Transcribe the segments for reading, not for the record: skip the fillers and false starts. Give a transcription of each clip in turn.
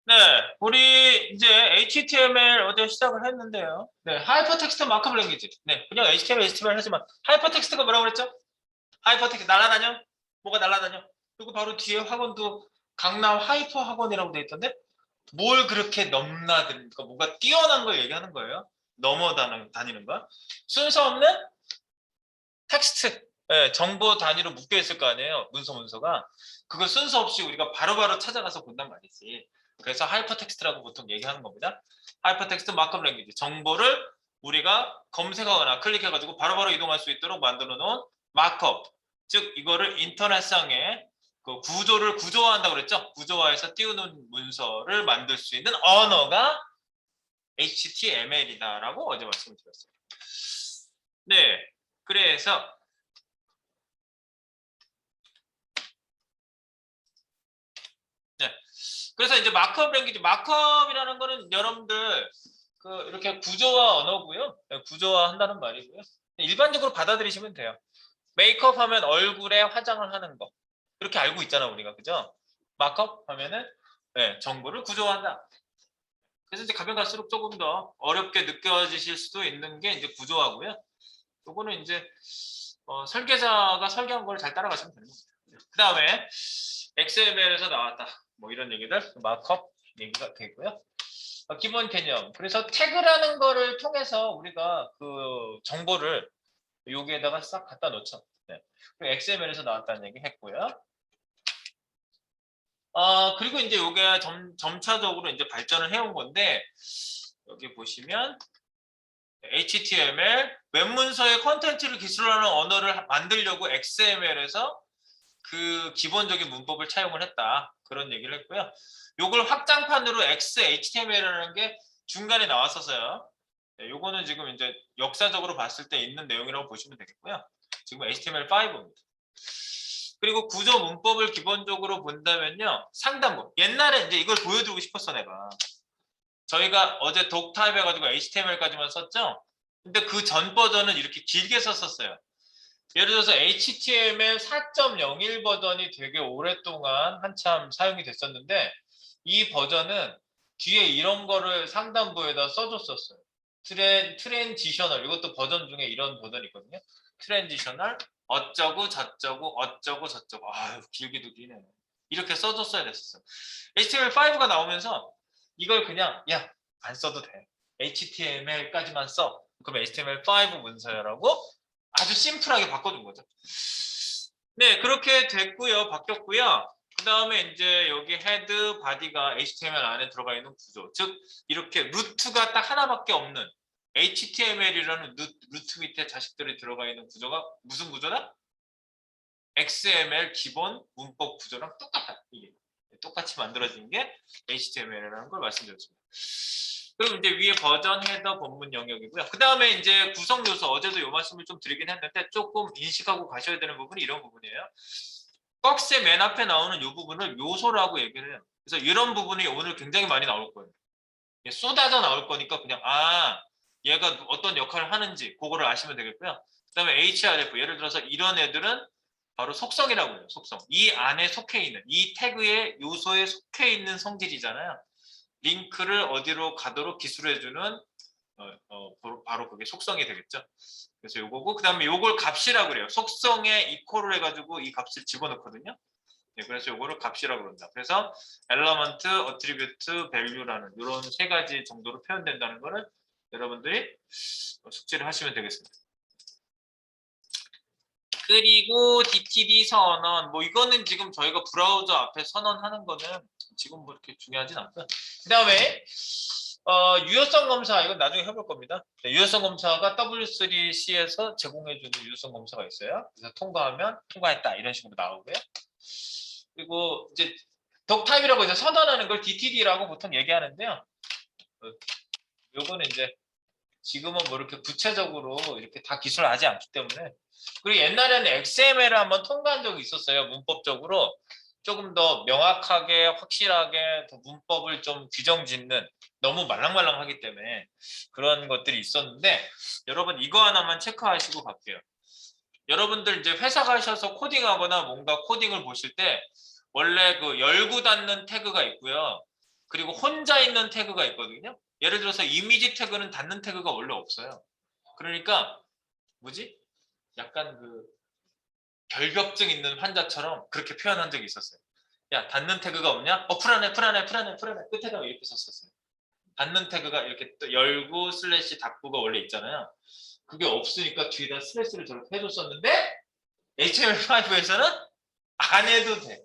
네, 우리 이제 HTML 어제 시작을 했는데요. 네, 하이퍼텍스트 마크업 랭귀지. 네, 그냥 HTML 하지만 하이퍼텍스트가 뭐라고 그랬죠? 하이퍼텍스트 날아다녀? 뭐가 날아다녀? 그리고 바로 뒤에 학원도 강남 하이퍼 학원이라고 돼 있던데 뭘 그렇게 넘나드니까 뭔가 뛰어난 걸 얘기하는 거예요. 다니는 거. 순서 없는 텍스트, 예, 정보 단위로 묶여 있을 거 아니에요. 문서가. 그걸 순서 없이 우리가 바로바로 찾아가서 본단 말이지. 그래서 하이퍼텍스트라고 보통 얘기하는 겁니다. 하이퍼텍스트 마크업 랭귀지. 정보를 우리가 검색하거나 클릭해가지고 바로바로 이동할 수 있도록 만들어 놓은 마크업. 즉 이거를 인터넷상에 그 구조를 구조화한다고 그랬죠. 구조화해서 띄우는 문서를 만들 수 있는 언어가 HTML이다라고 어제 말씀을 드렸어요. 네, 그래서 네. 그래서 이제 마크업 랭귀지, 마크업이라는 거는 여러분들 그 이렇게 구조화 언어고요. 네, 구조화 한다는 말이고요. 일반적으로 받아들이시면 돼요. 메이크업 하면 얼굴에 화장을 하는 거. 이렇게 알고 있잖아, 우리가. 그죠? 마크업 하면은 네, 정보를 구조화한다. 그래서 이제 가면 갈수록 조금 더 어렵게 느껴지실 수도 있는 게 이제 구조화고요. 요거는 이제 설계자가 설계한 걸 잘 따라가시면 되는 겁니다. 그 다음에 XML에서 나왔다. 뭐 이런 얘기들, 마크업 얘기가 되고요. 기본 개념. 그래서 태그라는 거를 통해서 우리가 그 정보를 여기에다가 싹 갖다 놓죠. 네. XML에서 나왔다는 얘기 했고요. 그리고 이제 이게 점차적으로 이제 발전을 해온 건데, 여기 보시면 HTML, 웹문서의 컨텐츠를 기술하는 언어를 만들려고 XML에서 그 기본적인 문법을 차용을 했다. 그런 얘기를 했고요. 요걸 확장판으로 XHTML이라는 게 중간에 나왔었어요. 네, 요거는 지금 이제 역사적으로 봤을 때 있는 내용이라고 보시면 되겠고요. 지금 HTML5입니다. 그리고 구조 문법을 기본적으로 본다면요. 상단부. 옛날에 이제 이걸 보여드리고 싶었어, 내가. 저희가 어제 독타입 해가지고 HTML까지만 썼죠? 근데 그 전 버전은 이렇게 길게 썼었어요. 예를 들어서 HTML 4.01 버전이 되게 오랫동안 한참 사용이 됐었는데 이 버전은 뒤에 이런 거를 상단부에다 써줬었어요. 트랜지셔널 이것도 버전 중에 이런 버전이 있거든요. 트랜지셔널 어쩌고 저쩌고 어쩌고 저쩌고 아유 길기도 기네. 이렇게 써줬어야 됐었어요. HTML5가 나오면서 이걸 그냥 야 안 써도 돼. HTML까지만 써. 그럼 HTML5 문서야라고 아주 심플하게 바꿔준 거죠. 네, 그렇게 됐고요. 바뀌었고요. 그 다음에 이제 여기 헤드, 바디가 HTML 안에 들어가 있는 구조. 즉, 이렇게 루트가 딱 하나밖에 없는 HTML이라는 루트 밑에 자식들이 들어가 있는 구조가 무슨 구조다? XML 기본 문법 구조랑 똑같다. 이게 똑같이 만들어진 게 HTML이라는 걸 말씀드렸습니다. 그리고 이제 위에 버전, 헤더, 본문 영역이고요. 그 다음에 이제 구성 요소, 어제도 이 말씀을 좀 드리긴 했는데 조금 인식하고 가셔야 되는 부분이 이런 부분이에요. 박스의 맨 앞에 나오는 이 부분을 요소라고 얘기를 해요. 그래서 이런 부분이 오늘 굉장히 많이 나올 거예요. 쏟아져 나올 거니까 그냥 얘가 어떤 역할을 하는지 그거를 아시면 되겠고요. 그다음에 href 예를 들어서 이런 애들은 바로 속성이라고 해요. 속성. 이 안에 속해 있는 이 태그의 요소에 속해 있는 성질이잖아요. 링크를 어디로 가도록 기술해주는 바로 그게 속성이 되겠죠. 그래서 요거고 그다음에 요걸 값이라고 그래요. 속성에 이퀄을 해가지고 이 값을 집어넣거든요. 네, 그래서 요거를 값이라고 그런다. 그래서 엘러먼트, 어트리뷰트, 밸류라는 이런 세 가지 정도로 표현된다는 거를 여러분들이 숙지를 하시면 되겠습니다. 그리고 DTD 선언, 뭐 이거는 지금 저희가 브라우저 앞에 선언하는 거는 지금 뭐 이렇게 중요하진 않고요. 그 다음에 유효성 검사 이건 나중에 해볼 겁니다. 네, 유효성 검사가 W3C에서 제공해주는 유효성 검사가 있어요. 그래서 통과하면 통과했다 이런 식으로 나오고요. 그리고 이제 독타입이라고 이제 선언하는 걸 DTD라고 보통 얘기하는데요. 요거는 이제 지금은 뭐 이렇게 구체적으로 이렇게 다 기술하지 않기 때문에 그리고 옛날에는 XML을 한번 통과한 적이 있었어요. 문법적으로 조금 더 명확하게 확실하게 더 문법을 좀 규정 짓는 너무 말랑말랑하기 때문에 그런 것들이 있었는데 여러분 이거 하나만 체크하시고 갈게요. 여러분들 이제 회사 가셔서 코딩하거나 뭔가 코딩을 보실 때 원래 그 열고 닫는 태그가 있고요. 그리고 혼자 있는 태그가 있거든요. 예를 들어서 이미지 태그는 닫는 태그가 원래 없어요. 그러니까 뭐지? 약간 그 결벽증 있는 환자처럼 그렇게 표현한 적이 있었어요. 야, 닫는 태그가 없냐? 불안해. 끝에다가 이렇게 썼었어요. 닫는 태그가 이렇게 또 열고 슬래시 닫고가 원래 있잖아요. 그게 없으니까 뒤에다 슬래시를 저렇게 해줬었는데 HTML5에서는 안 해도 돼.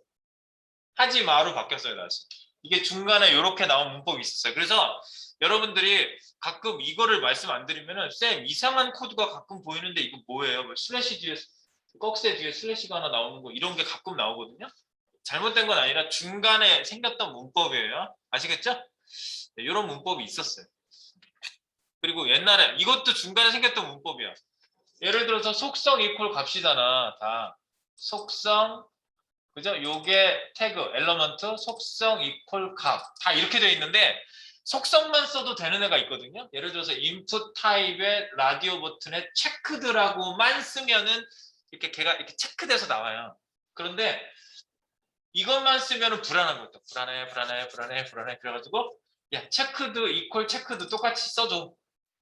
하지 마로 바뀌었어요, 다시. 이게 중간에 이렇게 나온 문법이 있었어요. 그래서 여러분들이 가끔 이거를 말씀 안 드리면은 쌤 이상한 코드가 가끔 보이는데 이거 뭐예요? 뭐 슬래시 뒤에 꺽쇠 뒤에 슬래시가 하나 나오는 거 이런 게 가끔 나오거든요. 잘못된 건 아니라 중간에 생겼던 문법이에요. 아시겠죠? 네, 이런 문법이 있었어요. 그리고 옛날에 이것도 중간에 생겼던 문법이야. 예를 들어서 속성 이퀄 값이잖아. 다 속성 그죠? 요게 태그 엘러먼트 속성 이퀄 값 다 이렇게 되어 있는데 속성만 써도 되는 애가 있거든요. 예를 들어서 input 타입의 라디오 버튼에 체크드라고만 쓰면은 이렇게 걔가 이렇게 체크돼서 나와요. 그런데 이것만 쓰면은 불안한 것도 불안해 그래가지고 야 체크드 이퀄 체크드 똑같이 써줘.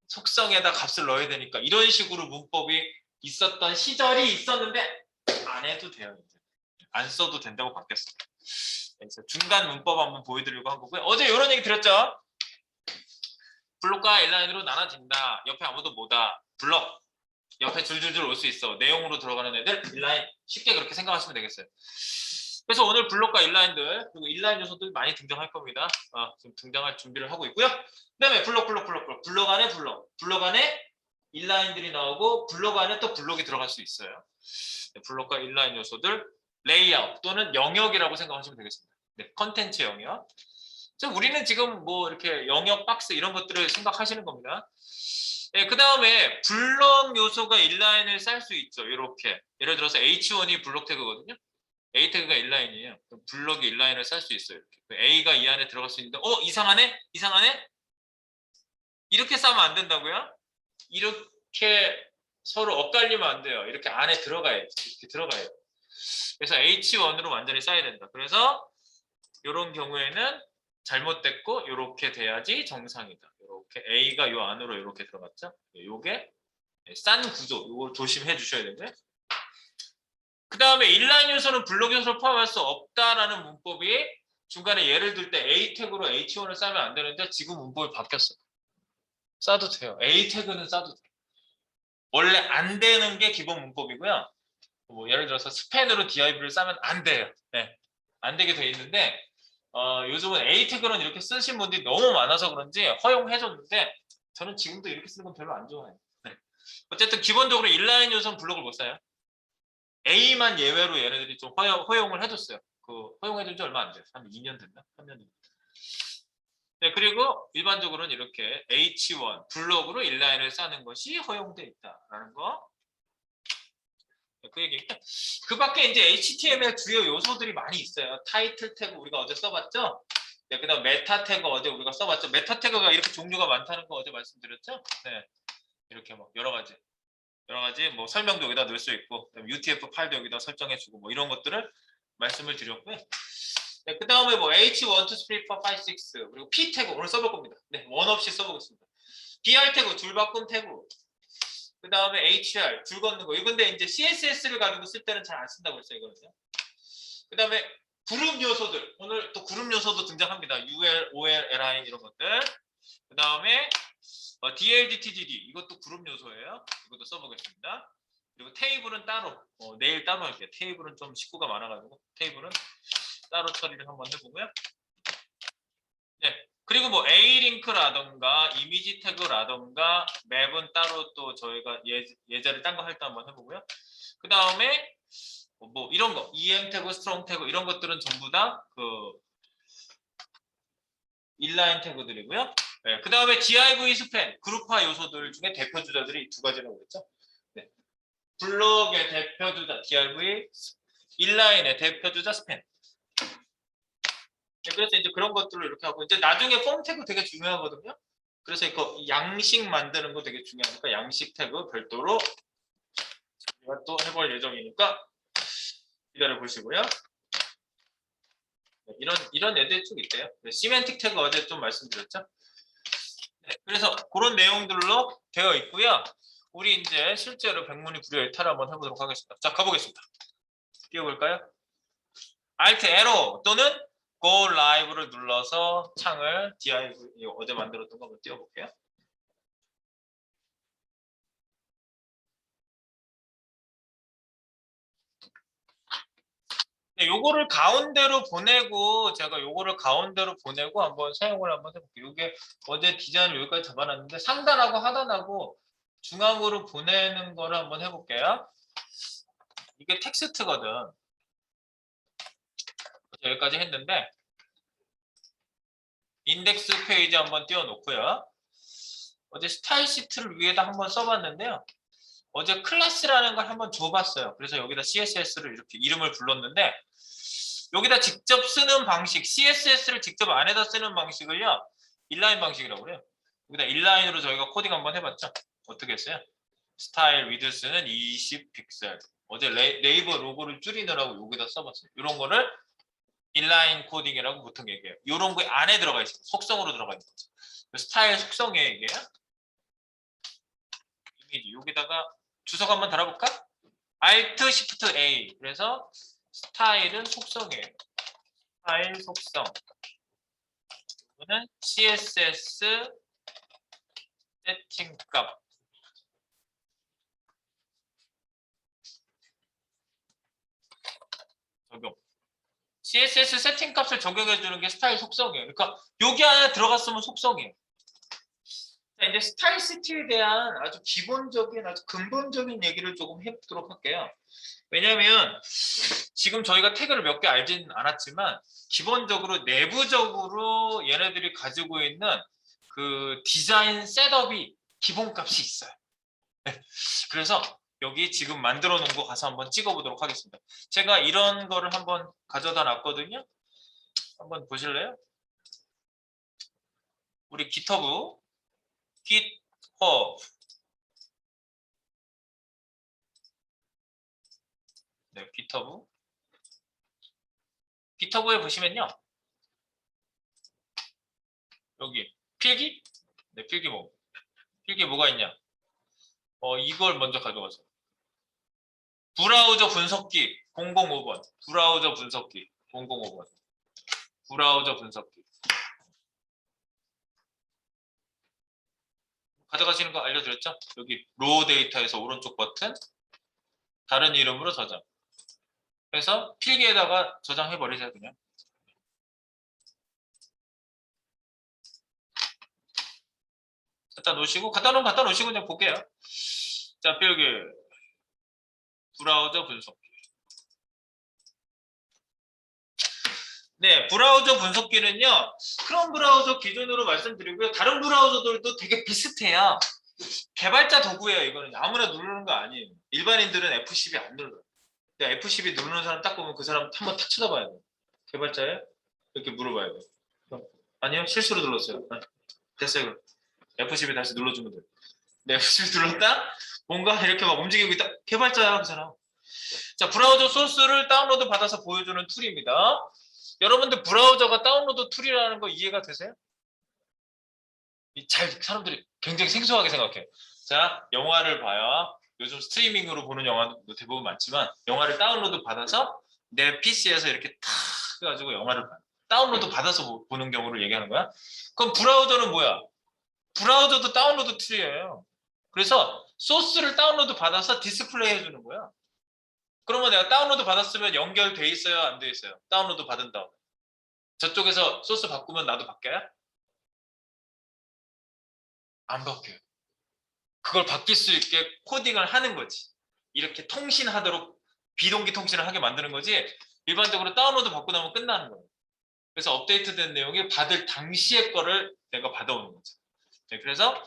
속성에다 값을 넣어야 되니까 이런 식으로 문법이 있었던 시절이 있었는데 안 해도 돼요. 이제. 안 써도 된다고 바뀌었어요. 그래서 중간 문법 한번 보여드리려고 한 거고요. 어제 이런 얘기 드렸죠? 블록과 인라인으로 나눠진다. 옆에 아무도 못와. 블록 옆에 줄줄줄 올 수 있어. 내용으로 들어가는 애들 인라인 쉽게 그렇게 생각하시면 되겠어요. 그래서 오늘 블록과 인라인들 그리고 인라인 요소들 많이 등장할 겁니다. 지금 등장할 준비를 하고 있고요. 그다음에 블록 안에 블록 안에 인라인들이 나오고 블록 안에 또 블록이 들어갈 수 있어요. 네, 블록과 인라인 요소들 레이아웃 또는 영역이라고 생각하시면 되겠습니다. 네, 컨텐츠 영역. 우리는 지금 뭐 이렇게 영역 박스 이런 것들을 생각하시는 겁니다. 네, 그 다음에 블록 요소가 인라인을 쌀 수 있죠. 이렇게 예를 들어서 H1이 블록 태그거든요. A 태그가 인라인이에요. 블록이 인라인을 쌀 수 있어요. 이렇게. A가 이 안에 들어갈 수 있는데 이상하네? 이렇게 싸면 안 된다고요? 이렇게 서로 엇갈리면 안 돼요. 이렇게 안에 들어가야 돼. 이렇게 들어가요. 그래서 H1으로 완전히 쌓여야 된다. 그래서 이런 경우에는 잘못됐고 이렇게 돼야지 정상이다. 이렇게 A가 요 안으로 이렇게 들어갔죠. 요게 싼 구조. 이걸 조심해 주셔야 되고요. 그 다음에 인라인 요소는 블록 요소를 포함할 수 없다라는 문법이 중간에 예를 들 때 A 태그로 H1을 싸면 안 되는데 지금 문법이 바뀌었어요. 싸도 돼요. A 태그는 싸도 돼요. 원래 안 되는 게 기본 문법이고요. 뭐 예를 들어서 스팬으로 div를 싸면 안 돼요. 네. 안 되게 돼 있는데 요즘은 A 태그는 이렇게 쓰신 분들이 너무 많아서 그런지 허용해줬는데 저는 지금도 이렇게 쓰는 건 별로 안 좋아해요. 네. 어쨌든 기본적으로 인라인 요소는 블록을 못 써요. A만 예외로 얘네들이 좀 허용을 해줬어요. 그 허용해준 지 얼마 안 돼요. 한 2년 됐나? 3년 됐나? 네, 그리고 일반적으로는 이렇게 H1 블록으로 인라인을 싸는 것이 허용돼 있다라는 거. 그 얘기입니다. 그 밖에 이제 HTML 주요 요소들이 많이 있어요. 타이틀 태그 우리가 어제 써봤죠? 네, 그다음 메타 태그 어제 우리가 써봤죠. 메타 태그가 이렇게 종류가 많다는 거 어제 말씀드렸죠? 네, 이렇게 뭐 여러 가지 뭐 설명도 여기다 넣을 수 있고 UTF 파일도 여기다 설정해주고 뭐 이런 것들을 말씀을 드렸고요. 네, 그 다음에 뭐 H1, 2, 3, 4, 5, 6 그리고 P 태그 오늘 써볼 겁니다. 네, 원 없이 써보겠습니다. BR 태그 줄바꿈 태그 그 다음에 HR 줄 걷는 거 이건데 이제 CSS를 가지고 쓸 때는 잘 안 쓴다고 했어요 이거는요. 그 다음에 그룹 요소들 오늘 또 그룹 요소도 등장합니다. UL, OL, LI 이런 것들 그 다음에 DLD, TDD 이것도 그룹 요소예요. 이것도 써보겠습니다. 그리고 테이블은 따로 내일 따로 할게요. 테이블은 좀 식구가 많아가지고 테이블은 따로 처리를 한번 해보고요. 네. 그리고 뭐 A링크라던가 이미지 태그라던가 맵은 따로 또 저희가 예제를 딴 거 할 때 한번 해보고요. 그 다음에 뭐 이런 거 EM 태그, 스트롱 태그 이런 것들은 전부 다 그 인라인 태그들이고요. 네. 그 다음에 div 스팬 그룹화 요소들 중에 대표 주자들이 두 가지라고 했죠. 네. 블록의 대표 주자 div, 인라인의 대표 주자 스팬. 네, 그래서 이제 그런 것들을 이렇게 하고 이제 나중에 폼 태그 되게 중요하거든요. 그래서 이거 양식 만드는 거 되게 중요하니까 양식 태그 별도로 우리가 또 해볼 예정이니까 기다려 보시고요. 네, 이런 애들이 쭉 있대요. 네, 시멘틱 태그 어제 좀 말씀드렸죠. 네, 그래서 그런 내용들로 되어 있고요. 우리 이제 실제로 백문이 불여일타를 한번 해보도록 하겠습니다. 자, 가보겠습니다. 띄워볼까요? Alt Arrow 또는 Go Live를 눌러서 창을 div 어제 만들었던 거 한번 띄워볼게요. 네, 요거를 가운데로 보내고 제가 요거를 가운데로 보내고 한번 사용을 한번 해볼게요. 이게 어제 디자인을 여기까지 잡아놨는데 상단하고 하단하고 중앙으로 보내는 거를 한번 해볼게요. 이게 텍스트거든. 여기까지 했는데 인덱스 페이지 한번 띄워놓고요. 어제 스타일 시트를 위에다 한번 써봤는데요. 어제 클래스라는 걸 한번 줘봤어요. 그래서 여기다 CSS를 이렇게 이름을 불렀는데 여기다 직접 쓰는 방식, CSS를 직접 안에다 쓰는 방식을요. 인라인 방식이라고 그래요. 여기다 인라인으로 저희가 코딩 한번 해봤죠. 어떻게 했어요? 스타일 위드스는 20 픽셀. 어제 네이버 로고를 줄이느라고 여기다 써봤어요. 이런 거를 인라인 코딩이라고 보통 얘기해요. 이런 거 안에 들어가 있어요. 속성으로 들어가 있는 거죠. 스타일 속성에 얘기해요. 이미지 여기다가 주석 한번 달아볼까? Alt Shift A. 그래서 스타일은 속성이에요. 스타일 속성. 이거는 CSS 세팅값. 적용. CSS 세팅값을 적용해 주는 게 스타일 속성이에요. 그러니까 여기 안에 들어갔으면 속성이에요. 자, 이제 스타일 시트에 대한 아주 기본적인 아주 근본적인 얘기를 조금 해보도록 할게요. 왜냐하면 지금 저희가 태그를 몇 개 알지는 않았지만 기본적으로 내부적으로 얘네들이 가지고 있는 그 디자인 셋업이 기본값이 있어요. 그래서 여기 지금 만들어 놓은 거 가서 한번 찍어 보도록 하겠습니다. 제가 이런 거를 한번 가져다 놨거든요. 한번 보실래요? 우리 GitHub 네, GitHub에 보시면요. 여기 필기? 네, 필기 뭐가 있냐? 이걸 먼저 가져가세요. 브라우저 분석기 005번. 브라우저 분석기 005번. 브라우저 분석기. 가져가시는 거 알려드렸죠? 여기 로우 데이터에서 오른쪽 버튼 다른 이름으로 저장. 그래서 필기에다가 저장해 버리세요 그냥. 갖다 놓으시고 갖다 놓으시고 그냥 볼게요. 자, 필기 브라우저 분석기. 네, 브라우저 분석기는요. 크롬 브라우저 기준으로 말씀드리고요. 다른 브라우저들도 되게 비슷해요. 개발자 도구예요. 이거는 아무나 누르는 거 아니에요. 일반인들은 F12 안 눌러요. F12 누르는 사람 딱 보면 그 사람 한번 탁 쳐다봐야 돼요. 개발자예요? 이렇게 물어봐야 돼요. 아니요, 실수로 눌렀어요. 됐어요. F12 다시 눌러주면 돼요. 네, F12 눌렀다? 뭔가 이렇게 막 움직이고 있다. 개발자야, 그 사람. 자, 브라우저 소스를 다운로드 받아서 보여주는 툴입니다. 여러분들 브라우저가 다운로드 툴이라는 거 이해가 되세요? 사람들이 굉장히 생소하게 생각해요. 자, 영화를 봐요. 요즘 스트리밍으로 보는 영화도 대부분 많지만 영화를 다운로드 받아서 내 PC에서 이렇게 탁 해가지고 영화를 봐요. 다운로드 받아서 보는 경우를 얘기하는 거야. 그럼 브라우저는 뭐야? 브라우저도 다운로드 툴이에요. 그래서 소스를 다운로드 받아서 디스플레이 해주는 거야. 그러면 내가 다운로드 받았으면 연결돼 있어요? 안 돼 있어요? 다운로드 받은 다음에. 저쪽에서 소스 바꾸면 나도 바뀌어요? 안 바뀌어요. 그걸 바뀔 수 있게 코딩을 하는 거지. 이렇게 통신하도록 비동기 통신을 하게 만드는 거지. 일반적으로 다운로드 받고 나면 끝나는 거예요. 그래서 업데이트된 내용이 받을 당시의 거를 내가 받아오는 거죠. 네, 그래서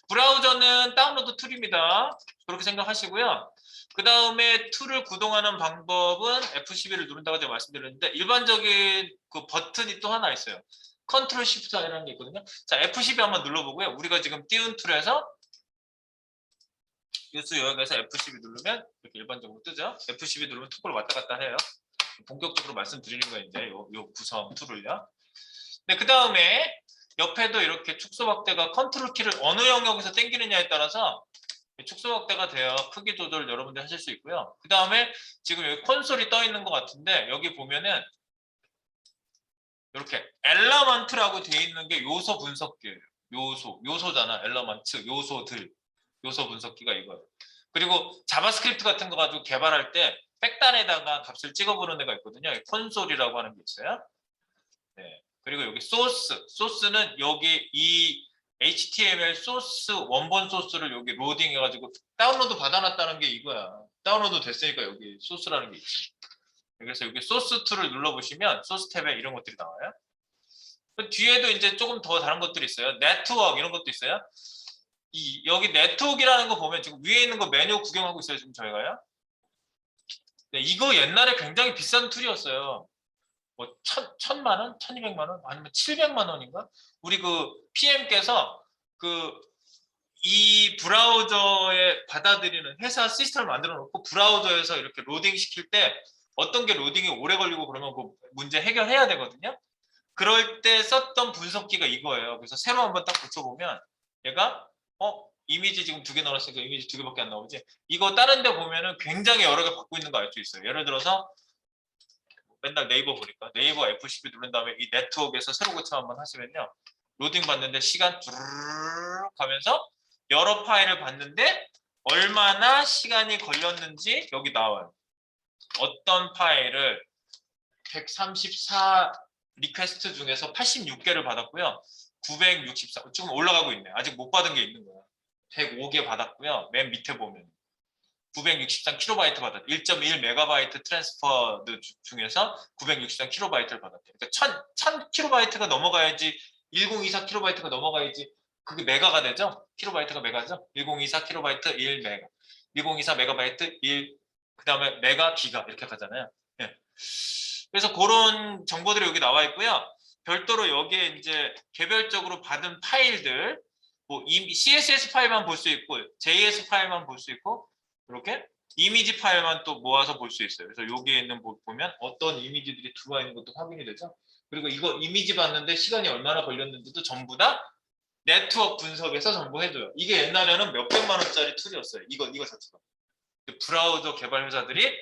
브라우저는 다운로드 툴입니다. 그렇게 생각하시고요. 그 다음에 툴을 구동하는 방법은 F12를 누른다고 제가 말씀드렸는데 일반적인 그 버튼이 또 하나 있어요. 컨트롤 시프트 I라는 게 있거든요. 자, F12 한번 눌러보고요. 우리가 지금 띄운 툴에서 뉴스 여기에서 F12 누르면 이렇게 일반적으로 뜨죠. F12 누르면 톡을 왔다 갔다 해요. 본격적으로 말씀드리는 거예요. 이제 요 구성 툴을요. 네, 그 다음에 옆에도 이렇게 축소 확대가 컨트롤 키를 어느 영역에서 당기느냐에 따라서 축소 확대가 돼요. 크기 조절 여러분들 하실 수 있고요. 그 다음에 지금 여기 콘솔이 떠 있는 것 같은데 여기 보면은 이렇게 엘러먼트라고 되어 있는 게 요소 분석기예요. 요소잖아. 엘러먼트, 요소들, 요소 분석기가 이거예요. 그리고 자바스크립트 같은 거 가지고 개발할 때 백단에다가 값을 찍어보는 데가 있거든요. 콘솔이라고 하는 게 있어요. 네. 그리고 여기 소스는 여기 이 HTML 소스 원본 소스를 여기 로딩 해가지고 다운로드 받아놨다는 게 이거야. 다운로드 됐으니까 여기 소스라는 게 있지. 그래서 여기 소스 툴을 눌러보시면 소스 탭에 이런 것들이 나와요. 그 뒤에도 이제 조금 더 다른 것들이 있어요. 네트워크 이런 것도 있어요. 여기 네트워크라는 거 보면 지금 위에 있는 거 메뉴 구경하고 있어요. 지금 저희가요. 네, 이거 옛날에 굉장히 비싼 툴이었어요. 뭐 1,000만 원, 1,200만 원, 아니면 700만 원인가? 우리 그 PM께서 이 브라우저에 받아들이는 회사 시스템을 만들어 놓고 브라우저에서 이렇게 로딩 시킬 때 어떤 게 로딩이 오래 걸리고 그러면 그 문제 해결해야 되거든요. 그럴 때 썼던 분석기가 이거예요. 그래서 새로 한번 딱 붙여보면 얘가 이미지 지금 2개 넣었으니까 이미지 2개밖에 안 나오지. 이거 다른 데 보면은 굉장히 여러 개 받고 있는 거 알 수 있어요. 예를 들어서 맨날 네이버 보니까 네이버 F12 누른 다음에 이 네트워크에서 새로 고쳐 한번 하시면요. 로딩 받는데 시간 쭈르륵 하면서 여러 파일을 봤는데 얼마나 시간이 걸렸는지 여기 나와요. 어떤 파일을 134 리퀘스트 중에서 86개를 받았고요. 964 지금 올라가고 있네. 아직 못 받은 게 있는 거야. 105개 받았고요. 맨 밑에 보면 963KB 받았대. 1.1 메가바이트 트랜스퍼드 중에서 963KB를 받았대. 그러니까 1000KB가 넘어가야지 1024KB가 넘어가야지 그게 메가가 되죠? 킬로바이트가 메가죠? 1024KB 1메가. 1024 메가바이트 1 그다음에 메가 기가 이렇게 가잖아요. 네. 그래서 그런 정보들이 여기 나와 있고요. 별도로 여기에 이제 개별적으로 받은 파일들 뭐 CSS 파일만 볼 수 있고 JS 파일만 볼 수 있고 이렇게 이미지 파일만 또 모아서 볼 수 있어요. 그래서 여기에 있는 보면 어떤 이미지들이 들어와 있는 것도 확인이 되죠. 그리고 이거 이미지 봤는데 시간이 얼마나 걸렸는지도 전부 다 네트워크 분석에서 전부 해줘요. 이게 옛날에는 몇백만 원짜리 툴이었어요. 이거 자체가. 브라우저 개발 회사들이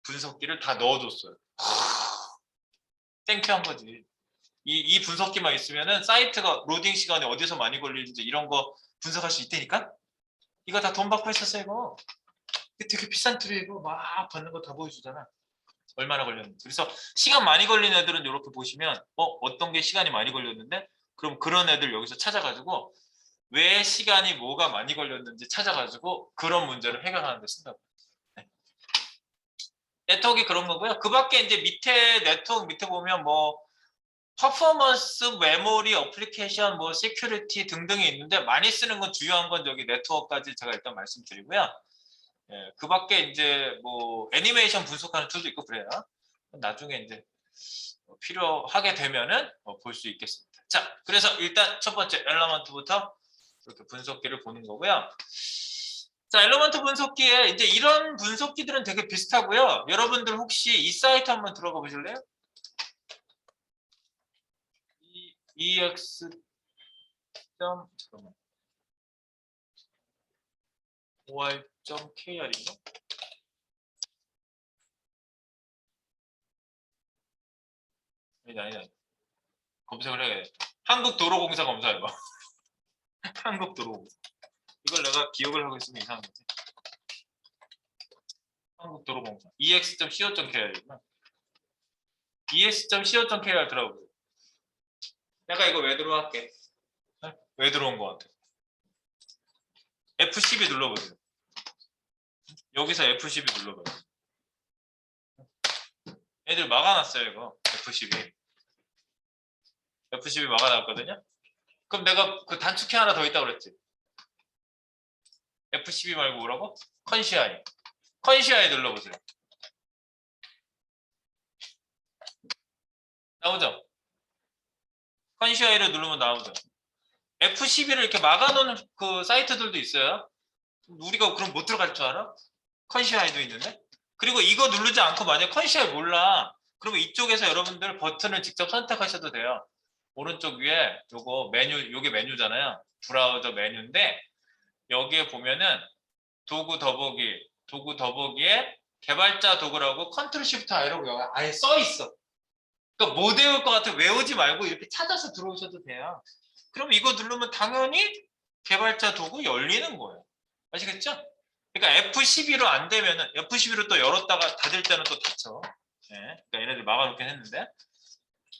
분석기를 다 넣어줬어요. 땡큐한 거지. 이 분석기만 있으면은 사이트가 로딩 시간이 어디서 많이 걸리는지 이런 거 분석할 수 있다니까? 이거 다 돈 받고 했었어요, 이거. 되게 비싼 툴이고 막 받는 거 다 보여주잖아. 얼마나 걸렸는지. 그래서 시간 많이 걸린 애들은 이렇게 보시면 어떤 게 시간이 많이 걸렸는데 그럼 그런 애들 여기서 찾아가지고 왜 시간이 뭐가 많이 걸렸는지 찾아가지고 그런 문제를 해결하는 데 쓴다고. 네. 네트워크가 그런 거고요. 그 밖에 이제 밑에 네트워크 밑에 보면 뭐 퍼포먼스, 메모리, 어플리케이션, 뭐 시큐리티 등등이 있는데 많이 쓰는 건 중요한 건 저기 네트워크까지 제가 일단 말씀드리고요. 예, 그 밖에 이제 뭐 애니메이션 분석하는 툴도 있고 그래요. 나중에 이제 필요하게 되면은 볼 수 있겠습니다. 자, 그래서 일단 첫 번째 엘러먼트부터 이렇게 분석기를 보는 거고요. 자, 엘러먼트 분석기에 이제 이런 분석기들은 되게 비슷하고요. 여러분들 혹시 이 사이트 한번 들어가 보실래요? ex. 잠깐만. or.kr인가? 아니다. 검색을 해야겠다. 한국도로공사 검사해봐. 한국도로공사. 이걸 내가 기억을 하고 있으면 이상한 거지. 한국도로공사. ex.co.kr이구나. ex.co.kr 들어가보세요. 내가 이거 왜 들어갈게? 왜 들어온 것 같아? F12 눌러보세요. 여기서 F12 눌러봐요. 애들 막아놨어요, 이거. F12. F12 막아놨거든요? 그럼 내가 그 단축키 하나 더 있다고 그랬지? F12 말고 뭐라고? 컨시아이. 컨시아이 눌러보세요. 나오죠? 컨시아이를 누르면 나오죠? F12를 이렇게 막아놓은 그 사이트들도 있어요. 우리가 그럼 못 들어갈 줄 알아? 컨시아이도 있는데? 그리고 이거 누르지 않고 만약에 컨시아이 몰라. 그러면 이쪽에서 여러분들 버튼을 직접 선택하셔도 돼요. 오른쪽 위에 요거 메뉴, 요게 메뉴잖아요. 브라우저 메뉴인데 여기에 보면은 도구 더보기에 개발자 도구라고 컨트롤 쉬프트 I라고 여기 아예 써 있어. 그러니까 못 외울 것 같아 외우지 말고 이렇게 찾아서 들어오셔도 돼요. 그럼 이거 누르면 당연히 개발자 도구 열리는 거예요. 아시겠죠? 그러니까 F12로 안 되면은 F12로 또 열었다가 닫을 때는 또 닫혀. 네. 그러니까 얘네들 막아놓긴 했는데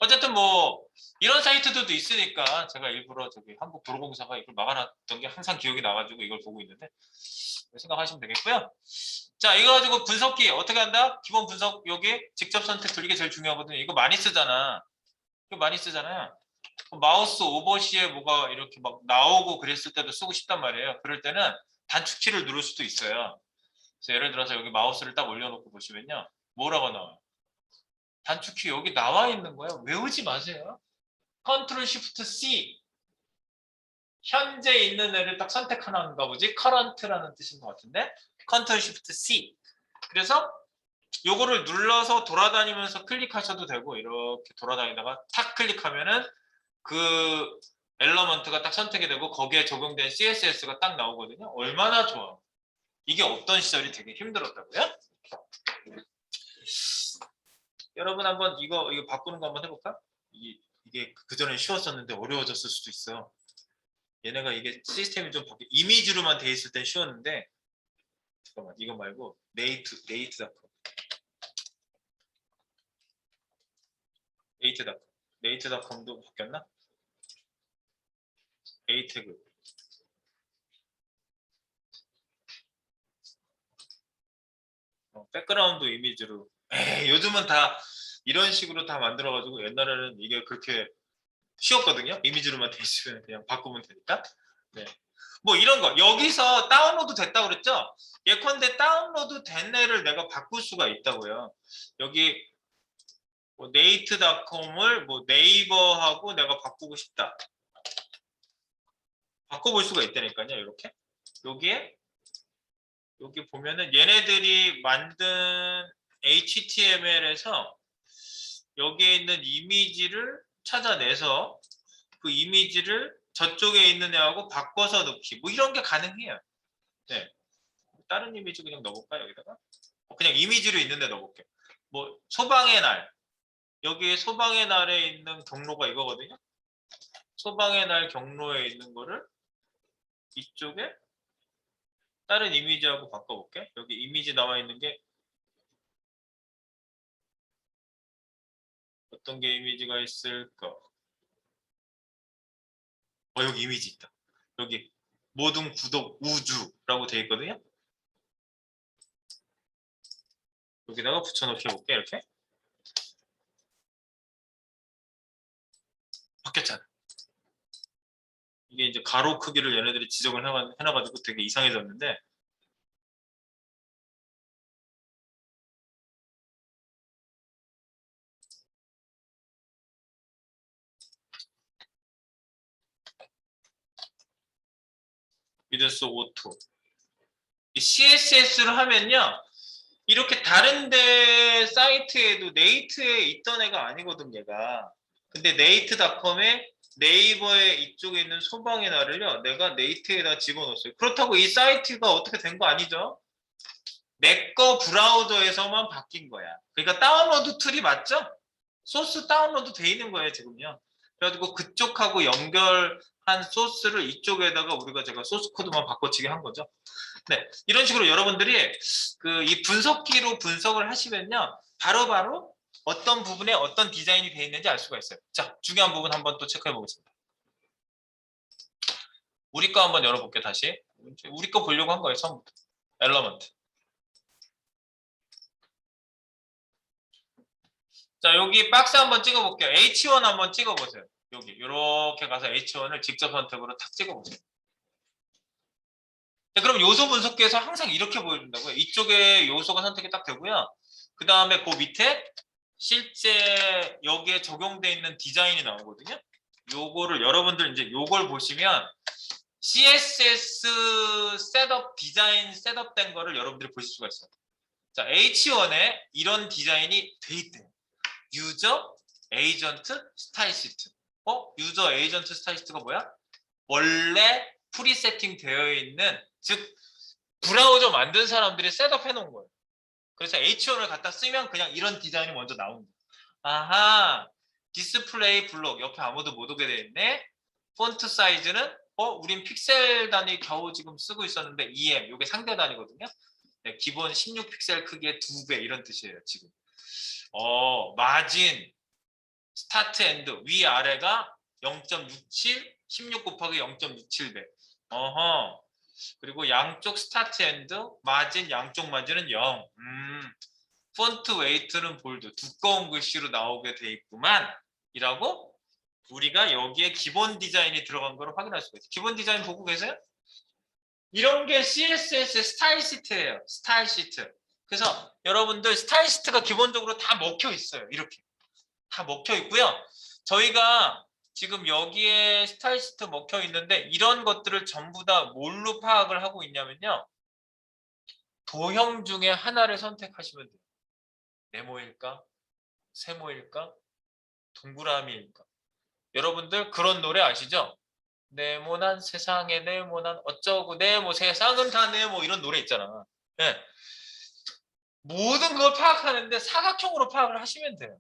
어쨌든 뭐 이런 사이트들도 있으니까 제가 일부러 저기 한국도로공사가 이걸 막아놨던 게 항상 기억이 나가지고 이걸 보고 있는데 생각하시면 되겠고요. 자, 이거 가지고 분석기 어떻게 한다? 기본 분석 여기 직접 선택 돌리기 제일 중요하거든요. 이거 많이 쓰잖아. 이거 많이 쓰잖아요. 마우스 오버시에 뭐가 이렇게 막 나오고 그랬을 때도 쓰고 싶단 말이에요. 그럴 때는 단축키를 누를 수도 있어요. 그래서 예를 들어서 여기 마우스를 딱 올려놓고 보시면요. 뭐라고 나와요? 단축키 여기 나와 있는 거예요. 외우지 마세요. 컨트롤 쉬프트 C. 현재 있는 애를 딱 선택하는가 보지. current라는 뜻인 것 같은데. 컨트롤 쉬프트 C. 그래서 요거를 눌러서 돌아다니면서 클릭하셔도 되고 이렇게 돌아다니다가 탁 클릭하면은 그 엘러먼트가 딱 선택이 되고 거기에 적용된 CSS가 딱 나오거든요. 얼마나 좋아. 이게 없던 시절이 되게 힘들었다고요? 여러분 한번 이거 바꾸는 거 한번 해볼까? 이게 그전에 쉬웠었는데 어려워졌을 수도 있어. 얘네가 이게 시스템이 좀 바뀌 이미지로만 돼 있을 땐 쉬웠는데 잠깐만 이거 말고 네이트닷컴도 바뀌었나? A 태그 백그라운드 이미지로 요즘은 다 이런 식으로 다 만들어가지고 옛날에는 이게 그렇게 쉬웠거든요. 이미지로만 돼 있으면 그냥 바꾸면 되니까. 네. 뭐 이런 거 여기서 다운로드 됐다고 그랬죠? 예컨대 다운로드 된 애를 내가 바꿀 수가 있다고요. 여기 뭐 네이트닷컴을 뭐 네이버하고 내가 바꾸고 싶다. 바꿔볼 수가 있다니까요. 이렇게 여기 보면은 얘네들이 만든 HTML에서 여기에 있는 이미지를 찾아내서 그 이미지를 저쪽에 있는 애하고 바꿔서 넣기 뭐 이런 게 가능해요. 네. 다른 이미지 그냥 넣어볼까 여기다가 그냥 이미지로 있는 데 넣어볼게. 뭐 소방의 날 여기 소방의 날에 있는 경로가 이거거든요. 소방의 날 경로에 있는 거를 이쪽에 다른 이미지하고 바꿔볼게. 여기 이미지 나와 있는 게 어떤 게 이미지가 있을까? 여기 이미지 있다. 여기 모든 구독 우주라고 되어 있거든요. 여기다가 붙여넣기 해볼게. 이렇게 바뀌었잖아. 이게 이제 가로 크기를 얘네들이 지정을 해놔가지고 되게 이상해졌는데 미드스 오토 CSS를 하면요 이렇게 다른데 사이트에도 네이트에 있던 애가 아니거든 얘가. 근데 네이트닷컴에 네이버에 이쪽에 있는 소방의 날을요 내가 네이트에다 집어넣었어요. 그렇다고 이 사이트가 어떻게 된 거 아니죠? 내 거 브라우저에서만 바뀐 거야. 그러니까 다운로드 툴이 맞죠? 소스 다운로드 돼 있는 거예요 지금요. 그래가지고 그쪽하고 연결한 소스를 이쪽에다가 우리가 제가 소스 코드만 바꿔치기 한 거죠. 네, 이런 식으로 여러분들이 그 이 분석기로 분석을 하시면요, 바로바로 어떤 부분에 어떤 디자인이 되어 있는지 알 수가 있어요. 자, 중요한 부분 한번 또 체크해 보겠습니다. 우리 거 한번 열어볼게요, 다시. 우리 거 보려고 한 거예요, 처음부터. 엘러먼트. 자, 여기 박스 한번 찍어볼게요. H1 한번 찍어보세요. 여기 이렇게 가서 H1을 직접 선택으로 탁 찍어보세요. 네, 그럼 요소 분석기에서 항상 이렇게 보여준다고요. 이쪽에 요소가 선택이 딱 되고요. 그 다음에 그 밑에 실제 여기에 적용되어 있는 디자인이 나오거든요. 요거를 여러분들 이제 요걸 보시면 CSS 셋업 디자인 셋업된 거를 여러분들이 보실 수가 있어요. 자, H1에 이런 디자인이 돼 있대요. 유저, 에이전트, 스타일시트. 유저, 에이전트, 스타일시트가 뭐야? 원래 프리 세팅 되어 있는, 즉 브라우저 만든 사람들이 셋업해 놓은 거예요. 그래서 H1을 갖다 쓰면 그냥 이런 디자인이 먼저 나옵니다. 아하, 디스플레이 블록 옆에 아무도 못 오게 돼 있네. 폰트 사이즈는 우린 픽셀 단위 겨우 지금 쓰고 있었는데 EM, 이게 상대 단위거든요. 네, 기본 16픽셀 크기의 2배 이런 뜻이에요, 지금. 마진, 스타트 엔드 위아래가 0.67, 16 곱하기 0.67배. 어허. 그리고 양쪽 스타트 엔드, 마진, 양쪽 마진은 0. 폰트 웨이트는 볼드, 두꺼운 글씨로 나오게 돼 있구만. 이라고 우리가 여기에 기본 디자인이 들어간 걸 확인할 수가 있어요. 기본 디자인 보고 계세요? 이런 게 CSS의 스타일 시트예요. 스타일 시트. 그래서 여러분들 스타일 시트가 기본적으로 다 먹혀 있어요. 이렇게. 다 먹혀 있고요. 저희가 지금 여기에 스타일 시트 먹혀 있는데 이런 것들을 전부 다 뭘로 파악을 하고 있냐면요. 도형 중에 하나를 선택하시면 돼요. 네모일까? 세모일까? 동그라미일까? 여러분들 그런 노래 아시죠? 네모난 세상에 네모난 어쩌고 네모 세상은 다 네모 이런 노래 있잖아. 네. 모든 걸 파악하는데 사각형으로 파악을 하시면 돼요.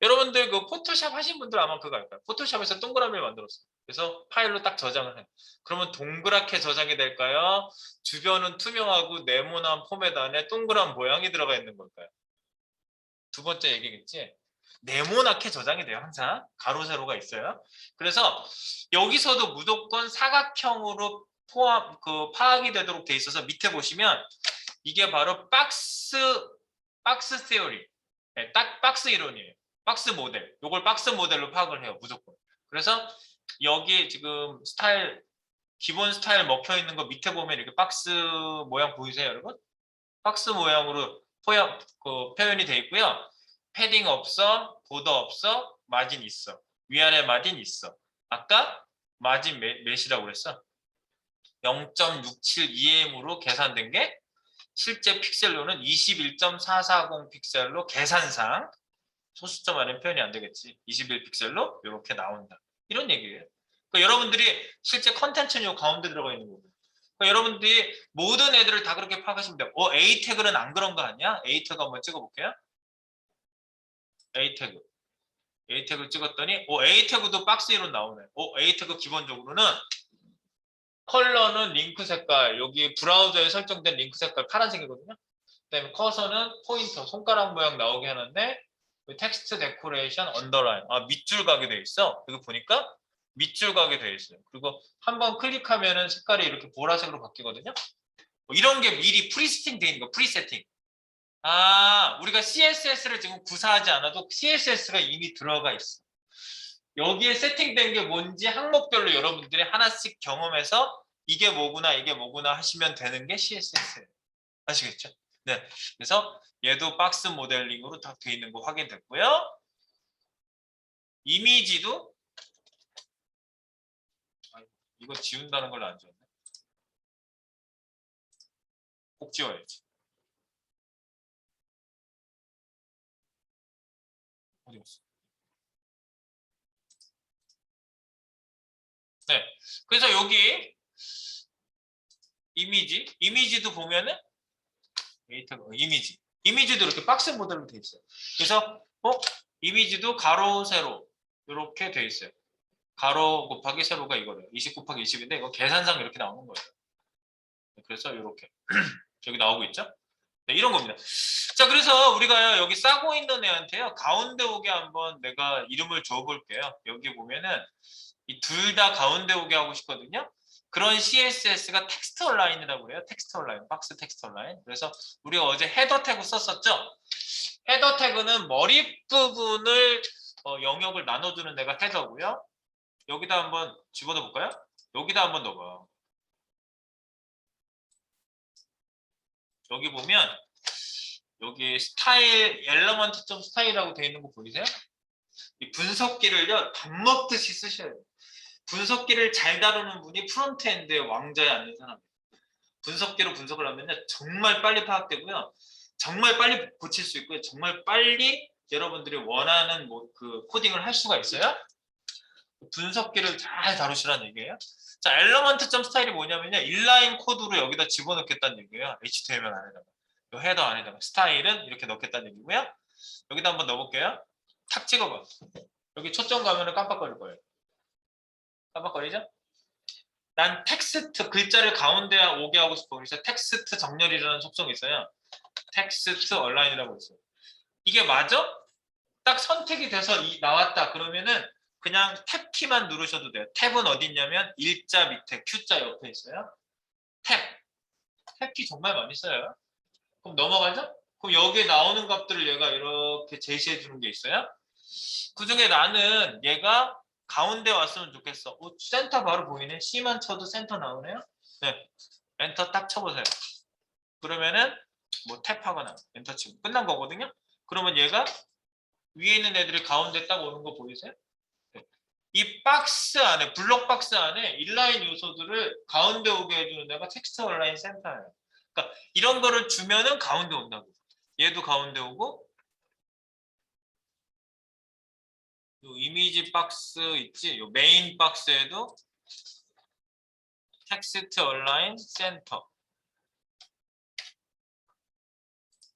여러분들 그 포토샵 하신 분들 아마 그거 알까요? 포토샵에서 동그라미를 만들었어요. 그래서 파일로 딱 저장을 해요. 그러면 동그랗게 저장이 될까요? 주변은 투명하고 네모난 포맷 안에 동그란 모양이 들어가 있는 걸까요? 두 번째 얘기겠지? 네모나게 저장이 돼요. 항상 가로 세로가 있어요. 그래서 여기서도 무조건 사각형으로 파악이 되도록 돼 있어서 밑에 보시면 이게 바로 박스 세어리, 네, 딱 박스 이론이에요. 박스 모델. 이걸 박스 모델로 파악을 해요. 무조건. 그래서 여기 지금 스타일 기본 스타일 먹혀 있는 거 밑에 보면 이렇게 박스 모양 보이세요, 여러분? 박스 모양으로 표현이 돼 있고요. 패딩 없어, 보더 없어, 마진 있어. 위아래 마진 있어. 아까 마진 몇이라고 그랬어? 0.672M으로 계산된 게 실제 픽셀로는 21.440 픽셀로 계산상 소수점 안에 표현이 안 되겠지. 21픽셀로 이렇게 나온다. 이런 얘기예요. 그러니까 여러분들이 실제 컨텐츠는 요 가운데 들어가 있는 거고. 그러니까 여러분들이 모든 애들을 다 그렇게 파악하시면 돼요. A 태그는 안 그런 거 아니야? A 태그 한번 찍어볼게요. A 태그. A 태그 찍었더니 A 태그도 박스 이론 나오네. A 태그 기본적으로는 컬러는 링크 색깔, 여기 브라우저에 설정된 링크 색깔 파란색이거든요. 그다음에 커서는 포인터, 손가락 모양 나오게 하는데 텍스트 데코레이션 언더라인, 밑줄 가게 돼 있어. 여기 보니까 밑줄 가게 돼 있어요. 그리고 한번 클릭하면은 색깔이 이렇게 보라색으로 바뀌거든요. 이런 게 미리 프리세팅 돼 있는 거, 프리세팅. 우리가 CSS를 지금 구사하지 않아도 CSS가 이미 들어가 있어. 여기에 세팅된 게 뭔지 항목별로 여러분들이 하나씩 경험해서 이게 뭐구나 하시면 되는 게 CSS예요. 아시겠죠? 네. 그래서 얘도 박스 모델링으로 다 돼 있는 거 확인됐고요. 이미지도 이거 지운다는 걸 안 지웠네. 꼭 지워야지. 어디 갔어? 네. 그래서 여기 이미지도 보면은 이미지도 이렇게 박스 모델로 돼 있어요. 그래서 이미지도 가로 세로 이렇게 돼 있어요. 가로 곱하기 세로가 이거래요. 20 곱하기 20인데 이거 계산상 이렇게 나오는 거예요. 그래서 이렇게 여기 나오고 있죠? 네, 이런 겁니다. 자, 그래서 우리가 여기 싸고 있는 애한테요. 가운데 오게 한번 내가 이름을 줘볼게요. 여기 보면은 이 둘 다 가운데 오게 하고 싶거든요. 그런 CSS가 텍스트 온라인이라고 해요. 텍스트 온라인, 박스 텍스트 온라인. 그래서 우리가 어제 헤더 태그 썼었죠. 헤더 태그는 머리 부분을 영역을 나눠주는 애가 헤더고요. 여기다 한번 집어넣어 볼까요? 여기다 한번 넣어봐. 여기 보면 여기 스타일 엘러먼트 점 스타일이라고 되어 있는 거 보이세요? 이 분석기를요 밥 먹듯이 쓰셔야 돼요. 분석기를 잘 다루는 분이 프론트엔드의 왕좌에 앉는 사람이에요. 분석기로 분석을 하면 정말 빨리 파악되고요. 정말 빨리 고칠 수 있고요. 정말 빨리 여러분들이 원하는 뭐 그 코딩을 할 수가 있어요. 분석기를 잘 다루시라는 얘기예요. 자, element.style이 뭐냐면요. 인라인 코드로 여기다 집어넣겠다는 얘기예요. HTML 안에다가. 이 헤더 안에다가. 스타일은 이렇게 넣겠다는 얘기고요. 여기다 한번 넣어볼게요. 탁 찍어봐. 여기 초점 가면은 깜빡거릴 거예요. 깜빡거리죠? 난 텍스트 글자를 가운데 오게 하고 싶어. 그래서 텍스트 정렬이라는 속성이 있어요. 텍스트 얼라인이라고 있어요. 이게 맞아? 딱 선택이 돼서 나왔다. 그러면은 그냥 탭 키만 누르셔도 돼요. 탭은 어디 있냐면 일자 밑에 Q자 옆에 있어요. 탭 키 정말 많이 써요. 그럼 넘어가죠? 그럼 여기에 나오는 값들을 얘가 이렇게 제시해 주는 게 있어요. 그중에 나는 얘가 가운데 왔으면 좋겠어. 센터 바로 보이네. C만 쳐도 센터 나오네요. 네, 엔터 딱 쳐보세요. 그러면은 뭐 탭하거나 엔터 치고 끝난 거거든요. 그러면 얘가 위에 있는 애들이 가운데 딱 오는 거 보이세요? 네. 이 박스 안에 블록 박스 안에 인라인 요소들을 가운데 오게 해주는 애가 텍스트 온라인 센터예요. 그러니까 이런 거를 주면은 가운데 온다고. 얘도 가운데 오고 요 이미지 박스 있지? 요 메인 박스에도 텍스트 온라인 센터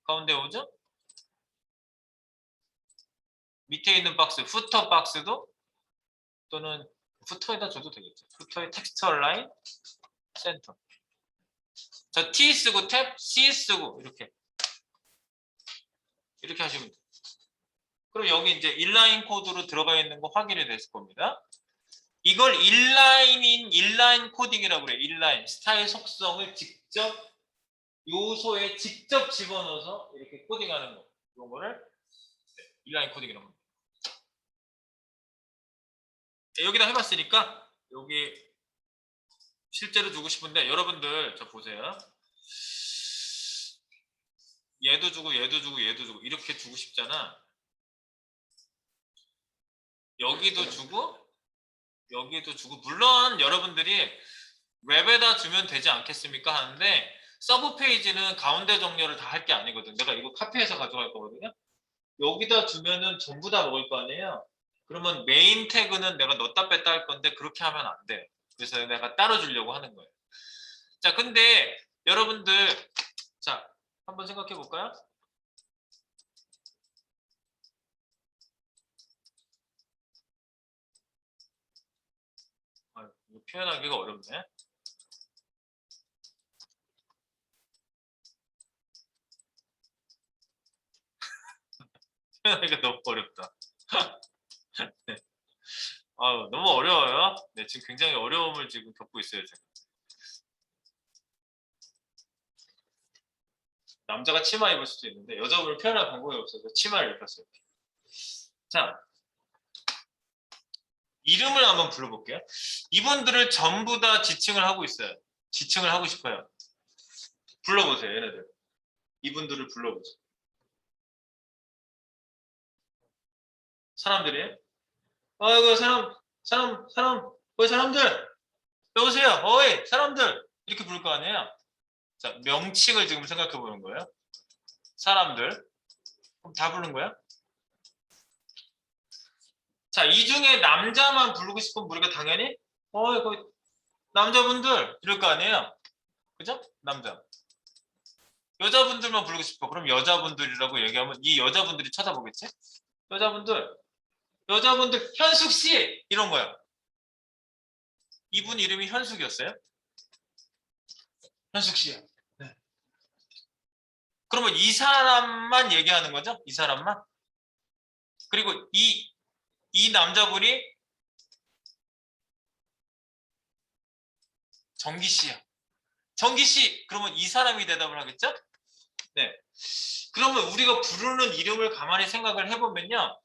가운데 오죠? 밑에 있는 박스 후터 박스도 또는 후터에다 줘도 되겠죠. 후터에 텍스트 온라인 센터. 저 T 쓰고 탭, C 쓰고 이렇게 하시면 돼요. 그럼 여기 이제 인라인 코드로 들어가 있는 거 확인이 됐을 겁니다. 이걸 인라인 코딩이라고 그래요. 인라인 스타일 속성을 직접 요소에 직접 집어넣어서 이렇게 코딩하는 거. 이런 거를 인라인 코딩이라고 합니다. 여기다 해봤으니까 여기 실제로 주고 싶은데 여러분들 저 보세요. 얘도 주고 얘도 주고 얘도 주고 이렇게 주고 싶잖아. 여기도 주고 여기도 주고 물론 여러분들이 웹에다 주면 되지 않겠습니까 하는데 서브 페이지는 가운데 정렬을 다 할 게 아니거든. 내가 이거 카피해서 가져갈 거거든요. 여기다 주면은 전부 다 먹을 거 아니에요. 그러면 메인 태그는 내가 넣었다 뺐다 할 건데 그렇게 하면 안 돼. 그래서 내가 따로 주려고 하는 거예요. 자, 근데 여러분들 자, 한번 생각해 볼까요? 이거 표현하기가 어렵네. 표현하기가 너무 어렵다. 네. 너무 어려워요. 네, 지금 굉장히 어려움을 지금 겪고 있어요, 제가. 남자가 치마 입을 수도 있는데 여자분을 표현할 방법이 없어서 치마를 입혔어요. 자, 이름을 한번 불러볼게요. 이분들을 전부 다 지칭을 하고 있어요. 지칭을 하고 싶어요. 불러보세요, 얘네들. 이분들을 불러보세요. 사람들이에요? 아이고, 어이, 사람들! 여보세요, 어이, 사람들! 이렇게 부를 거 아니에요? 자, 명칭을 지금 생각해 보는 거예요. 사람들. 그럼 다 부른 거야? 자, 이 중에 남자만 부르고 싶으면 우리가 당연히 그 남자분들 이럴 거 아니에요? 그죠? 남자. 여자분들만 부르고 싶어. 그럼 여자분들이라고 얘기하면 이 여자분들이 쳐다보겠지? 여자분들 현숙 씨 이런 거야. 이분 이름이 현숙이었어요? 현숙 씨야. 네. 그러면 이 사람만 얘기하는 거죠? 이 사람만? 그리고 이 남자분이 정기 씨야. 정기 씨, 그러면 이 사람이 대답을 하겠죠? 네. 그러면 우리가 부르는 이름을 가만히 생각을 해보면요.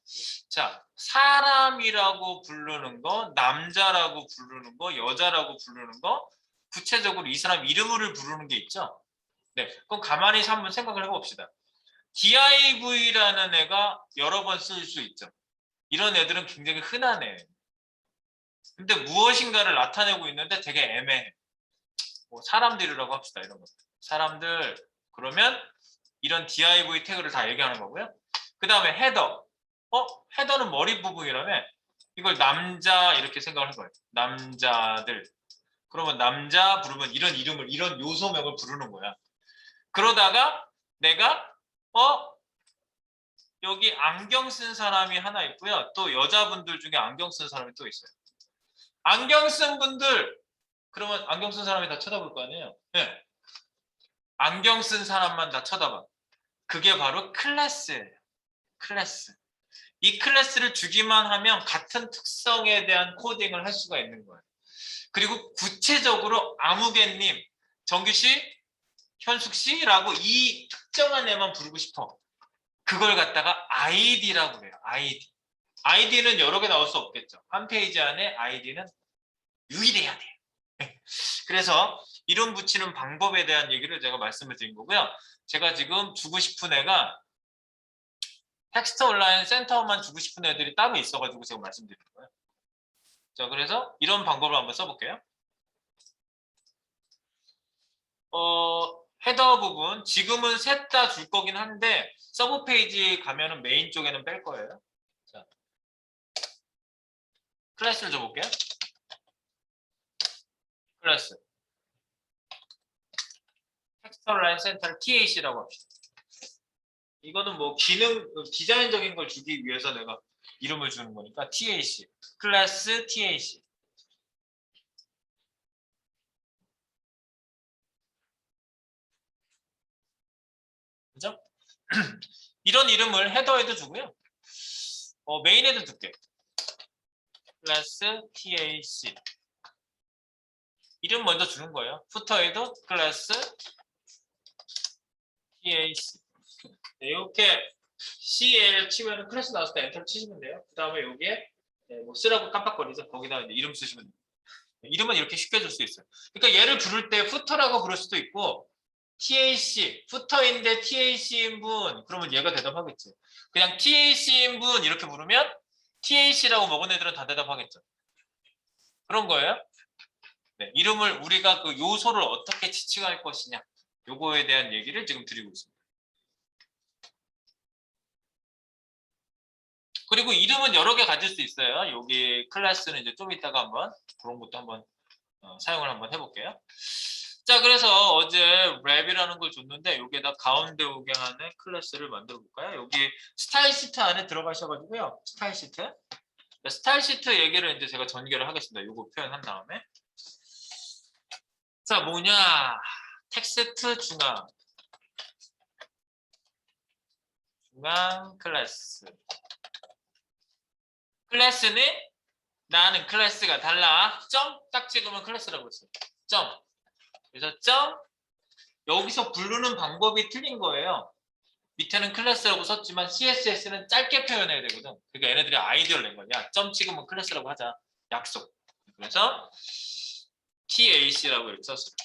자, 사람이라고 부르는 거, 남자라고 부르는 거, 여자라고 부르는 거, 구체적으로 이 사람 이름을 부르는 게 있죠? 네. 그럼 가만히 한번 생각을 해봅시다. DIV라는 애가 여러 번 쓸 수 있죠. 이런 애들은 굉장히 흔한 애. 근데 무엇인가를 나타내고 있는데 되게 애매해. 뭐 사람들이라고 합시다. 이런 거. 사람들 그러면 이런 div 태그를 다 얘기하는 거고요. 그 다음에 헤더. 헤더는 머리 부분이라며 이걸 남자 이렇게 생각을 한 거예요. 남자들. 그러면 남자 부르면 이런 이름을 이런 요소명을 부르는 거야. 그러다가 내가 여기 안경 쓴 사람이 하나 있고요. 또 여자분들 중에 안경 쓴 사람이 또 있어요. 안경 쓴 분들 그러면 안경 쓴 사람이 다 쳐다볼 거 아니에요. 네. 안경 쓴 사람만 다 쳐다봐. 그게 바로 클래스예요. 클래스. 이 클래스를 주기만 하면 같은 특성에 대한 코딩을 할 수가 있는 거예요. 그리고 구체적으로 아무개님, 정규씨, 현숙씨라고 이 특정한 애만 부르고 싶어. 그걸 갖다가 아이디라고 그래요. 아이디. 아이디는 여러 개 나올 수 없겠죠. 한 페이지 안에 아이디는 유일해야 돼요. 그래서 이름 붙이는 방법에 대한 얘기를 제가 말씀을 드린 거고요. 제가 지금 주고 싶은 애가 텍스트 온라인 센터만 주고 싶은 애들이 따로 있어가지고 제가 말씀드린 거예요. 자, 그래서 이런 방법을 한번 써볼게요. 헤더 부분 지금은 셋 다 줄 거긴 한데 서브 페이지 가면은 메인 쪽에는 뺄 거예요. 자, 클래스를 줘볼게요. 클래스 텍스트 온라인 센터를 TAC라고 합시다. 이거는 뭐 기능 디자인적인 걸 주기 위해서 내가 이름을 주는 거니까 TAC 클래스 TAC. 그죠? 이런 이름을 헤더에도 주고요. 메인에도 줄게. 클래스 TAC. 이름 먼저 주는 거예요. 푸터에도 클래스 TAC. 네, 이렇게 CL 치면 클래스 나왔을 때 엔터를 치시면 돼요. 그 다음에 여기에 뭐 쓰라고 깜빡거리죠. 거기다 이제 이름 쓰시면 돼요. 이름은 이렇게 쉽게 줄 수 있어요. 그러니까 얘를 부를 때 푸터라고 부를 수도 있고 TAC, 푸터인데 TAC인 분 그러면 얘가 대답하겠지. 그냥 TAC인 분 이렇게 부르면 TAC라고 먹은 애들은 다 대답하겠죠. 그런 거예요. 네, 이름을 우리가 그 요소를 어떻게 지칭할 것이냐 요거에 대한 얘기를 지금 드리고 있습니다. 그리고 이름은 여러 개 가질 수 있어요. 여기 클래스는 이제 좀 이따가 한번 그런 것도 한번 사용을 한번 해볼게요. 자, 그래서 어제 랩이라는 걸 줬는데 여기에다 가운데 오게 하는 클래스를 만들어 볼까요? 여기 스타일 시트 안에 들어가셔가지고요. 스타일 시트. 스타일 시트 얘기를 이제 제가 전개를 하겠습니다. 요거 표현한 다음에. 자, 뭐냐? 텍스트 중앙 클래스. 클래스는 나는 클래스가 달라. 점 딱 찍으면 클래스라고 했어요. 점. 그래서 점 여기서 부르는 방법이 틀린 거예요. 밑에는 클래스라고 썼지만 CSS는 짧게 표현해야 되거든. 그러니까 얘네들이 아이디어를 낸 거야. 야, 점 찍으면 클래스라고 하자. 약속. 그래서 TAC라고 이렇게 썼어요.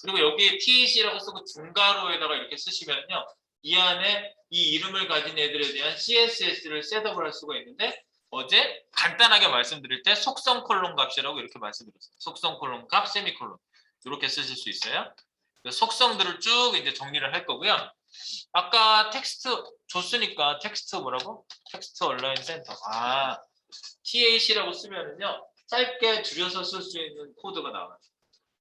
그리고 여기에 TAC라고 쓰고 중괄호에다가 이렇게 쓰시면요. 이 안에 이 이름을 가진 애들에 대한 CSS를 셋업을 할 수가 있는데 어제 간단하게 말씀드릴 때 속성 콜론 값이라고 이렇게 말씀드렸어요. 속성 콜론 값 세미콜론 이렇게 쓰실 수 있어요. 속성들을 쭉 이제 정리를 할 거고요. 아까 텍스트 줬으니까 텍스트 뭐라고? 텍스트 온라인 센터. TAC라고 쓰면은요. 짧게 줄여서 쓸 수 있는 코드가 나와요.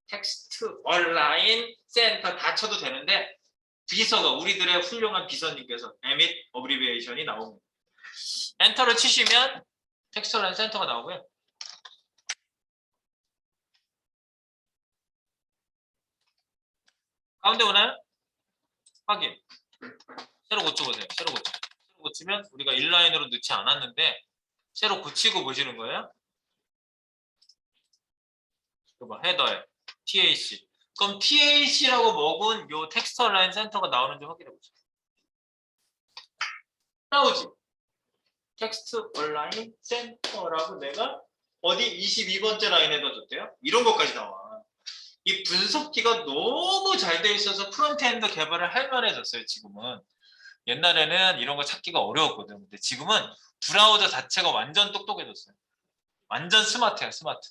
텍스트 온라인 센터 다 쳐도 되는데 비서가 우리들의 훌륭한 비서님께서 에밋 어브리비에이션이 나옵니다. 엔터를 치시면 텍스트 온라인 센터가 나오고요. 가운데 오나요? 확인. 새로 고쳐보세요. 새로 고치면 우리가 인라인으로 넣지 않았는데 새로 고치고 보시는 거예요. 이거 헤더에 TAC. 그럼 TAC라고 먹은 요 텍스트 온라인 센터가 나오는지 확인해 보세요. 나오지? 텍스트 온라인 센터라고 내가 어디 22번째 라인에다 줬대요? 이런 것까지 나와. 이 분석기가 너무 잘 돼 있어서 프론트엔드 개발을 할 만해졌어요. 지금은. 옛날에는 이런 거 찾기가 어려웠거든. 근데 지금은 브라우저 자체가 완전 똑똑해졌어요. 완전 스마트야, 스마트.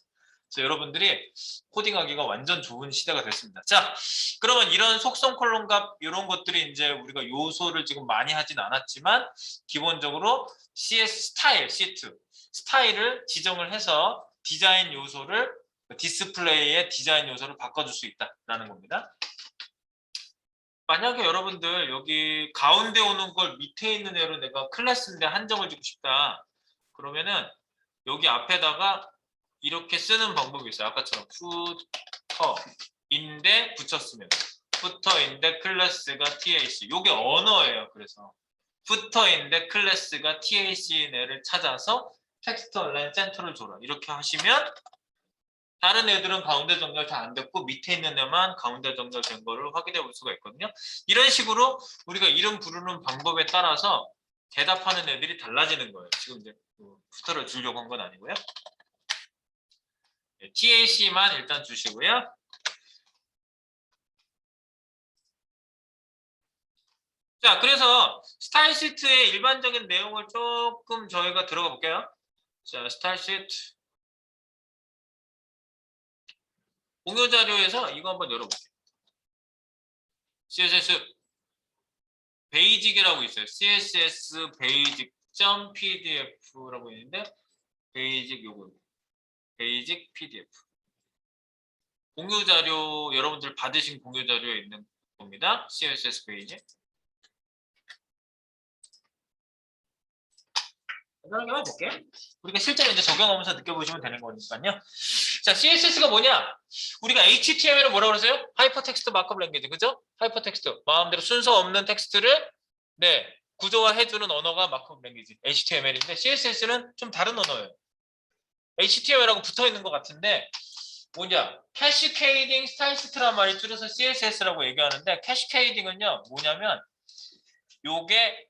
그래서 여러분들이 코딩하기가 완전 좋은 시대가 됐습니다. 자, 그러면 이런 속성 콜론 값 이런 것들이 이제 우리가 요소를 지금 많이 하진 않았지만 기본적으로 CS 스타일 시트 스타일을 지정을 해서 디자인 요소를 디스플레이의 디자인 요소를 바꿔줄 수 있다라는 겁니다. 만약에 여러분들 여기 가운데 오는 걸 밑에 있는 애로 내가 클래스인데 한정을 주고 싶다. 그러면은 여기 앞에다가 이렇게 쓰는 방법이 있어요. 아까처럼 footer인데 붙였으면 footer인데 클래스가 tac. 이게 언어예요. 그래서 footer인데 클래스가 tac인 애를 찾아서 텍스트 얼라인 센터를 줘라. 이렇게 하시면 다른 애들은 가운데 정렬 다 안 됐고 밑에 있는 애만 가운데 정렬된 거를 확인해 볼 수가 있거든요. 이런 식으로 우리가 이름 부르는 방법에 따라서 대답하는 애들이 달라지는 거예요. 지금 이제 푸터를 주려고 한 건 아니고요. TAC만 일단 주시고요. 자, 그래서 스타일 시트의 일반적인 내용을 조금 저희가 들어가 볼게요. 자, 스타일 시트 공유 자료에서 이거 한번 열어볼게요. CSS 베이직이라고 있어요. CSS basic.pdf라고 있는데 베이직 요거 베이직 PDF 공유 자료 여러분들 받으신 공유 자료에 있는 겁니다. CSS 베이직 간단하게만 볼게요. 우리가 실제로 이제 적용하면서 느껴보시면 되는 거니까요. 자, CSS가 뭐냐? 우리가 HTML을 뭐라고 그랬어요? 하이퍼텍스트 마크업 랭귀지, 그죠? 하이퍼텍스트 마음대로 순서 없는 텍스트를 구조화해주는 언어가 마크업 랭귀지 HTML인데 CSS는 좀 다른 언어예요. HTML하고 붙어 있는 것 같은데 뭐냐? 캐시케이딩 스타일시트란 말이 줄여서 CSS라고 얘기하는데 캐시케이딩은요 뭐냐면 요게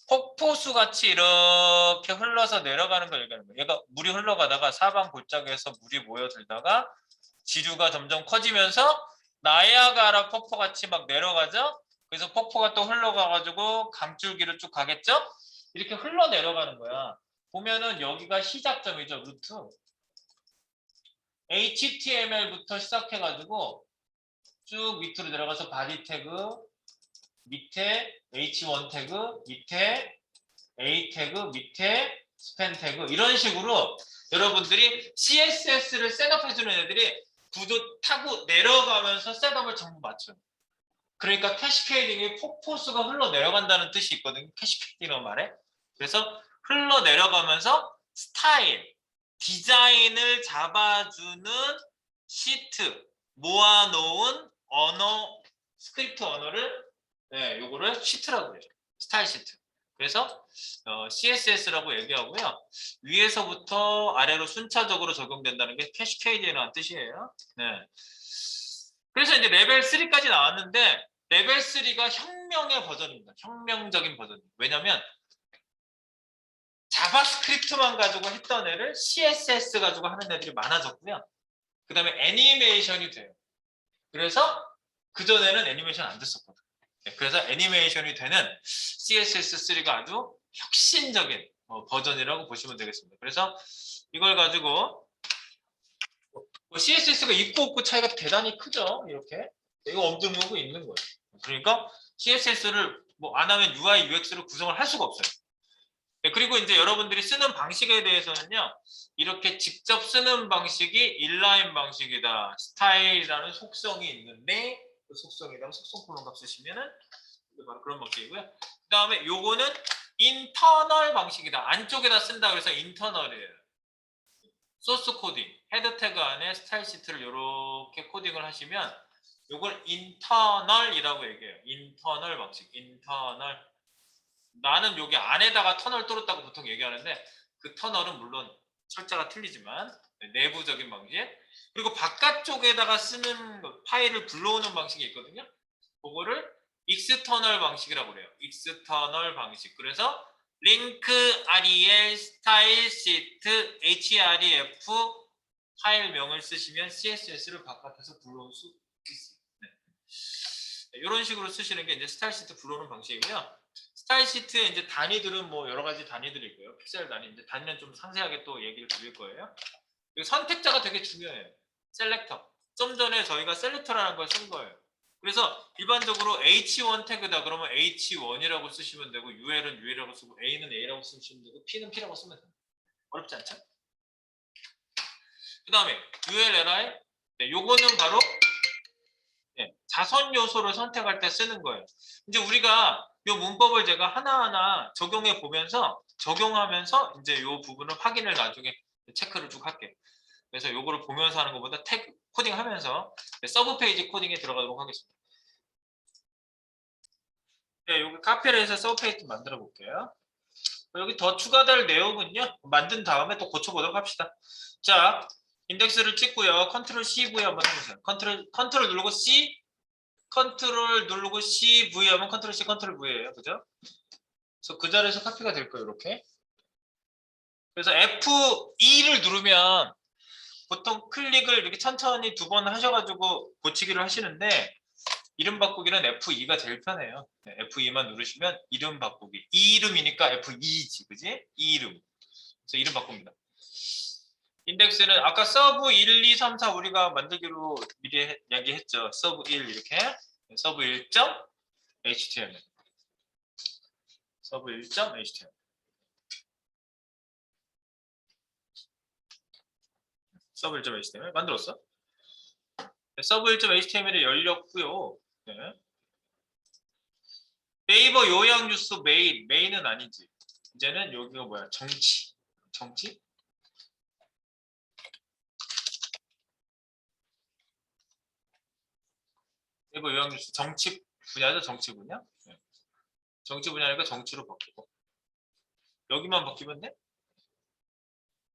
폭포수 같이 이렇게 흘러서 내려가는 걸 얘기하는 거예요. 얘가 물이 흘러가다가 사방 골짜기에서 물이 모여들다가 지류가 점점 커지면서 나이아가라 폭포 같이 막 내려가죠. 그래서 폭포가 또 흘러가가지고 강줄기로 쭉 가겠죠. 이렇게 흘러 내려가는 거야. 보면은 여기가 시작점이죠. 루트. HTML부터 시작해가지고 쭉 밑으로 내려가서 바디 태그, 밑에 H1 태그, 밑에 A 태그, 밑에 스팬 태그 이런 식으로 여러분들이 CSS를 셋업해주는 애들이 구조 타고 내려가면서 셋업을 전부 맞춰요. 그러니까 캐시케이딩이 폭포수가 흘러 내려간다는 뜻이 있거든요. 캐시케이딩이라는 말에. 그래서 흘러 내려가면서 스타일, 디자인을 잡아주는 시트, 모아놓은 언어, 스크립트 언어를 요거를 시트라고 해요. 스타일 시트. 그래서 CSS라고 얘기하고요. 위에서부터 아래로 순차적으로 적용된다는 게 캐시케이드라는 뜻이에요. 네. 그래서 이제 레벨 3까지 나왔는데 레벨 3가 혁명의 버전입니다. 혁명적인 버전. 왜냐면 자바스크립트만 가지고 했던 애를 CSS 가지고 하는 애들이 많아졌고요. 그 다음에 애니메이션이 돼요. 그래서 그전에는 애니메이션 안 됐었거든요. 그래서 애니메이션이 되는 CSS3가 아주 혁신적인 버전이라고 보시면 되겠습니다. 그래서 이걸 가지고 CSS가 있고 없고 차이가 대단히 크죠. 이렇게 이거 엄두르고 있는 거예요. 그러니까 CSS를 뭐 안 하면 UI, UX를 구성을 할 수가 없어요. 그리고 이제 여러분들이 쓰는 방식에 대해서는요. 이렇게 직접 쓰는 방식이 인라인 방식이다. 스타일이라는 속성이 있는데 그 속성에다가 속성 콜론 값 쓰시면은 바로 그런 방식이고요. 그 다음에 요거는 인터널 방식이다. 안쪽에다 쓴다 그래서 인터널이에요. 소스 코딩, 헤드 태그 안에 스타일 시트를 이렇게 코딩을 하시면 요걸 인터널이라고 얘기해요. 인터널 방식, 인터널. 나는 여기 안에다가 터널 뚫었다고 보통 얘기하는데 그 터널은 물론 철자가 틀리지만 내부적인 방식. 그리고 바깥쪽에다가 쓰는 파일을 불러오는 방식이 있거든요. 그거를 익스터널 방식이라고 그래요. 익스터널 방식. 그래서 링크 rel 스타일 시트 href 파일명을 쓰시면 CSS를 바깥에서 불러올 수 있어요. 네. 이런 식으로 쓰시는 게 이제 스타일 시트 불러오는 방식이고요. 스타일 시트의 이제 단위들은 뭐 여러 가지 단위들이 있고요. 픽셀 단위. 이제 단위는 좀 상세하게 또 얘기를 드릴 거예요. 선택자가 되게 중요해요. 셀렉터. 좀 전에 저희가 셀렉터라는 걸 쓴 거예요. 그래서 일반적으로 H1 태그다 그러면 H1이라고 쓰시면 되고 UL은 UL이라고 쓰고 A는 A라고 쓰시면 되고 P는 P라고 쓰면 됩니다. 어렵지 않죠? 그 다음에 ULLI 네, 요거는 바로 네, 자선 요소를 선택할 때 쓰는 거예요. 이제 우리가 이 문법을 제가 하나하나 적용해 보면서 적용하면서 이제 이 부분을 확인을 나중에 체크를 쭉 할게요. 그래서 요거를 보면서 하는 것보다 태그 코딩하면서 서브 페이지 코딩에 들어가도록 하겠습니다. 네, 여기 카피를 해서 서브 페이지 만들어 볼게요. 여기 더 추가될 내용은요. 만든 다음에 또 고쳐보도록 합시다. 자, 인덱스를 찍고요. 컨트롤 CV 한번 해보세요. 컨트롤 누르고 C, 컨트롤 누르고 CV 하면 컨트롤 C, 컨트롤 V예요. 그죠? 그래서 그 자리에서 카피가 될 거예요. 이렇게. 그래서 F2를 누르면 보통 클릭을 이렇게 천천히 2번 하셔가지고 고치기를 하시는데 이름 바꾸기는 F2가 제일 편해요. 네, F2만 누르시면 이름 바꾸기. 이 이름이니까 F2지, 그지? 이 이름. 그래서 이름 바꿉니다. 인덱스는 아까 서브 1, 2, 3, 4 우리가 만들기로 미리 이야기했죠. 서브 1 이렇게. 서브 1.html. 서브 1.html. 서브 1.html 만들었어? 네, 서브 1.html이 열렸고요. 네. 네이버 요약 뉴스 메인은 아니지. 이제는 여기가 뭐야? 정치. 네이버 요약 뉴스 정치 분야죠, 정치 분야? 네. 정치 분야니까 정치로 바뀌고. 여기만 바뀌면 돼?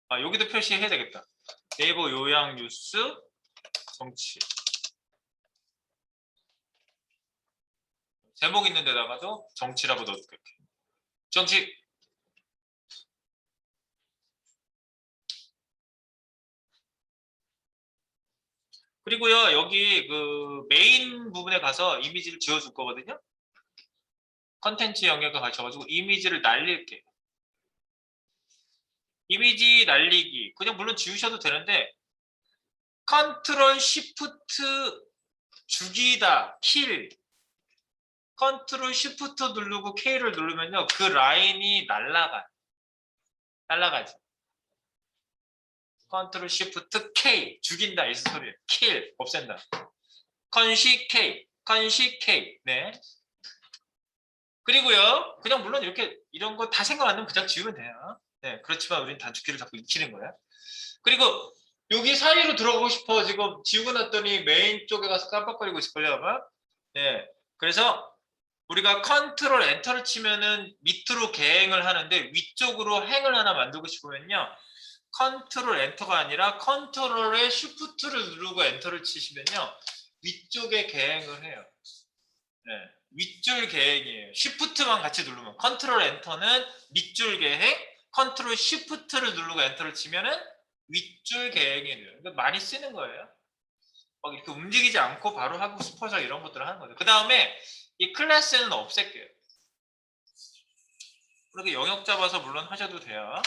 아, 여기도 표시해야 되겠다. 네이버 요약 뉴스 정치. 제목 있는 데다가도 정치라고 넣어줄게. 정치. 그리고요, 여기 그 메인 부분에 가서 이미지를 지워줄 거거든요. 컨텐츠 영역에 가셔가지고 이미지를 날릴게요. 이미지 날리기. 그냥 물론 지우셔도 되는데 컨트롤 시프트 죽이다 킬 컨트롤 시프트 누르고 K를 누르면요 그 라인이 날라가지. 컨트롤 시프트 K 죽인다 이 소리예요. 킬 없앤다. 컨시 K 네. 그리고요 그냥 물론 이렇게 이런 거 다 생각 안 나면 그냥 지우면 돼요. 네 그렇지만 우리는 단축키를 자꾸 익히는 거야. 그리고 여기 사이로 들어가고 싶어 지금 지우고 났더니 메인 쪽에 가서 깜빡거리고 있을걸요 아마. 네 그래서 우리가 컨트롤 엔터를 치면은 밑으로 개행을 하는데 위쪽으로 행을 하나 만들고 싶으면요 컨트롤 엔터가 아니라 컨트롤에 쉬프트를 누르고 엔터를 치시면요 위쪽에 개행을 해요. 네, 윗줄 개행이에요. 쉬프트만 같이 누르면 컨트롤 엔터는 밑줄 개행, 컨트롤 쉬프트를 누르고 엔터를 치면은 윗줄 개행이 돼요. 그러니까 많이 쓰는 거예요. 막 이렇게 움직이지 않고 바로 하고 싶어서 이런 것들을 하는 거죠. 그 다음에 이 클래스는 없앨게요. 그렇게 영역 잡아서 물론 하셔도 돼요.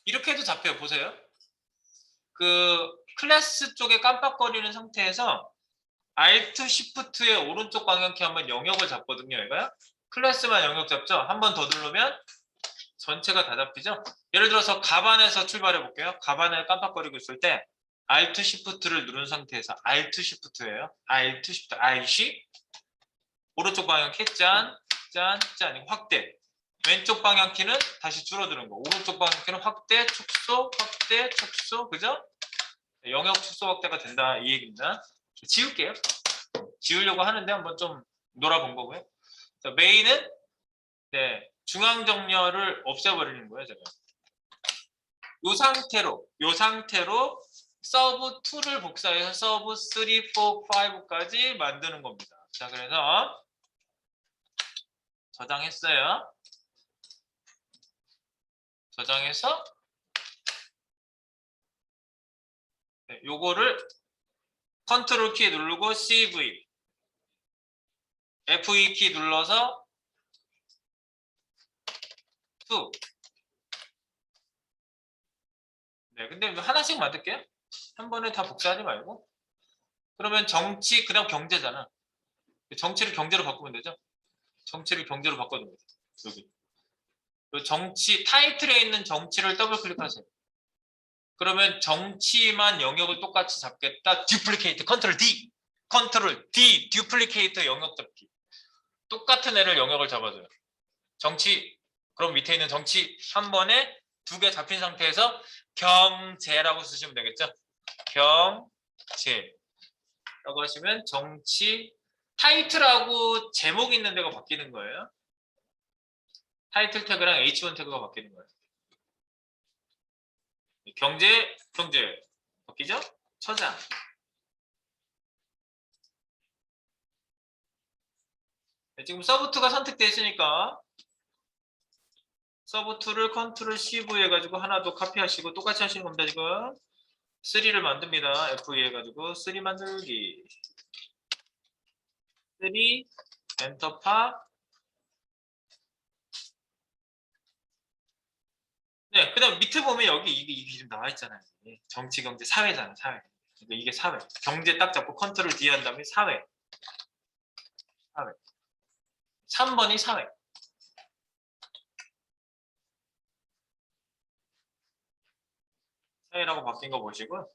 이렇게 해도 잡혀요. 보세요. 그 클래스 쪽에 깜빡거리는 상태에서 Alt Shift의 오른쪽 방향키 한번 영역을 잡거든요. 얘가요. 클래스만 영역 잡죠. 한 번 더 누르면 전체가 다 잡히죠. 예를 들어서 가반에서 출발해 볼게요. 가반에 깜빡거리고 있을 때 Alt Shift를 누른 상태에서 Alt Shift예요. Alt Shift, Alt 오른쪽 방향키 짠, 확대. 왼쪽 방향키는 다시 줄어드는 거. 오른쪽 방향키는 확대, 축소, 그죠? 영역 축소 확대가 된다 이 얘기입니다. 지울게요. 지우려고 하는데 한번 좀 놀아본 거고요. 자, 메인은 네, 중앙 정렬을 없애버리는 거예요, 제가. 요 상태로 서브 2를 복사해서 서브 3, 4, 5까지 만드는 겁니다. 자, 그래서 저장했어요. 저장해서 네, 요거를 컨트롤 키 누르고 CV F2 키 눌러서 2 네, 근데 하나씩 만들게요. 한 번에 다 복사하지 말고. 그러면 정치, 그다음 경제잖아. 정치를 경제로 바꾸면 되죠. 정치를 경제로 바꿔주면 돼요. 여기. 요 정치 타이틀에 있는 정치를 더블 클릭하세요. 그러면 정치만 영역을 똑같이 잡겠다. 듀플리케이트 컨트롤 D. 컨트롤 D 듀플리케이트 영역 잡기. 똑같은 애를 영역을 잡아줘요. 정치. 그럼 밑에 있는 정치 한 번에 두 개 잡힌 상태에서 경제라고 쓰시면 되겠죠. 경제라고 하시면 정치 타이틀하고 제목 있는 데가 바뀌는 거예요. 타이틀 태그랑 H1 태그가 바뀌는 거예요. 경제 바뀌죠? 처장. 네, 지금 서브2가 선택되어 있으니까 서브2를 컨트롤 CV 해가지고 하나 더 카피하시고 똑같이 하시는 겁니다. 지금 3를 만듭니다. F2 해가지고 3 만들기 3 엔터파. 네, 그 다음 밑에 보면 여기 이게 지금 나와 있잖아요. 정치, 경제, 사회잖아, 사회. 그러니까 이게 사회. 경제 딱 잡고 컨트롤 D 한 다음에 사회. 사회. 3번이 사회. 사회라고 바뀐 거 보시고.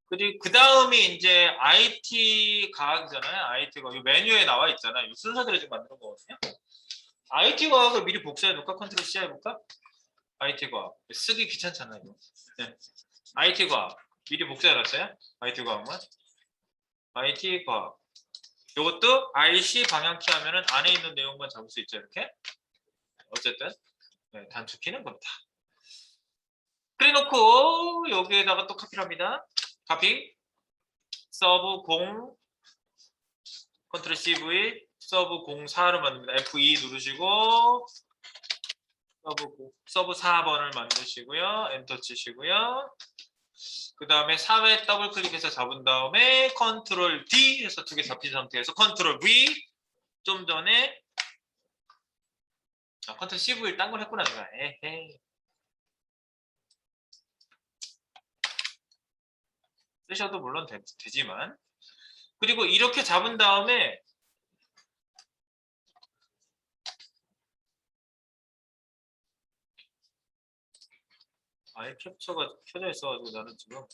그리고 그 다음이 이제 IT 과학이잖아요. IT 과학. 이 메뉴에 나와 있잖아요. 이 순서대로 지금 만드는 거거든요. IT 과학을 미리 복사해 놓을까? 컨트롤 C 해볼까? IT 과학. 쓰기 귀찮잖아요. 이거. 네. IT 과학. 미리 복사해 놨어요. IT 과학만. IT 과학. 이것도 IC 방향키 하면은 안에 있는 내용만 잡을 수 있죠. 이렇게. 어쨌든 네, 단축키는 겁니다. 그래놓고 여기에다가 또 카피를 합니다. 카피. 서브 0 컨트롤 CV 서브 04를 만듭니다. F2 누르시고 서브 4번을 만드시고요. 엔터 치시고요. 그 다음에 4회 더블 클릭해서 잡은 다음에 컨트롤 D 해서 두 개 잡힌 상태에서 컨트롤 V. 좀 전에 컨트롤 CV 딴 걸 했구나 내가. 에헤이. 쓰셔도 물론 되지만. 그리고 이렇게 잡은 다음에 아예 캡처가 켜져 있어가지고 나는 지금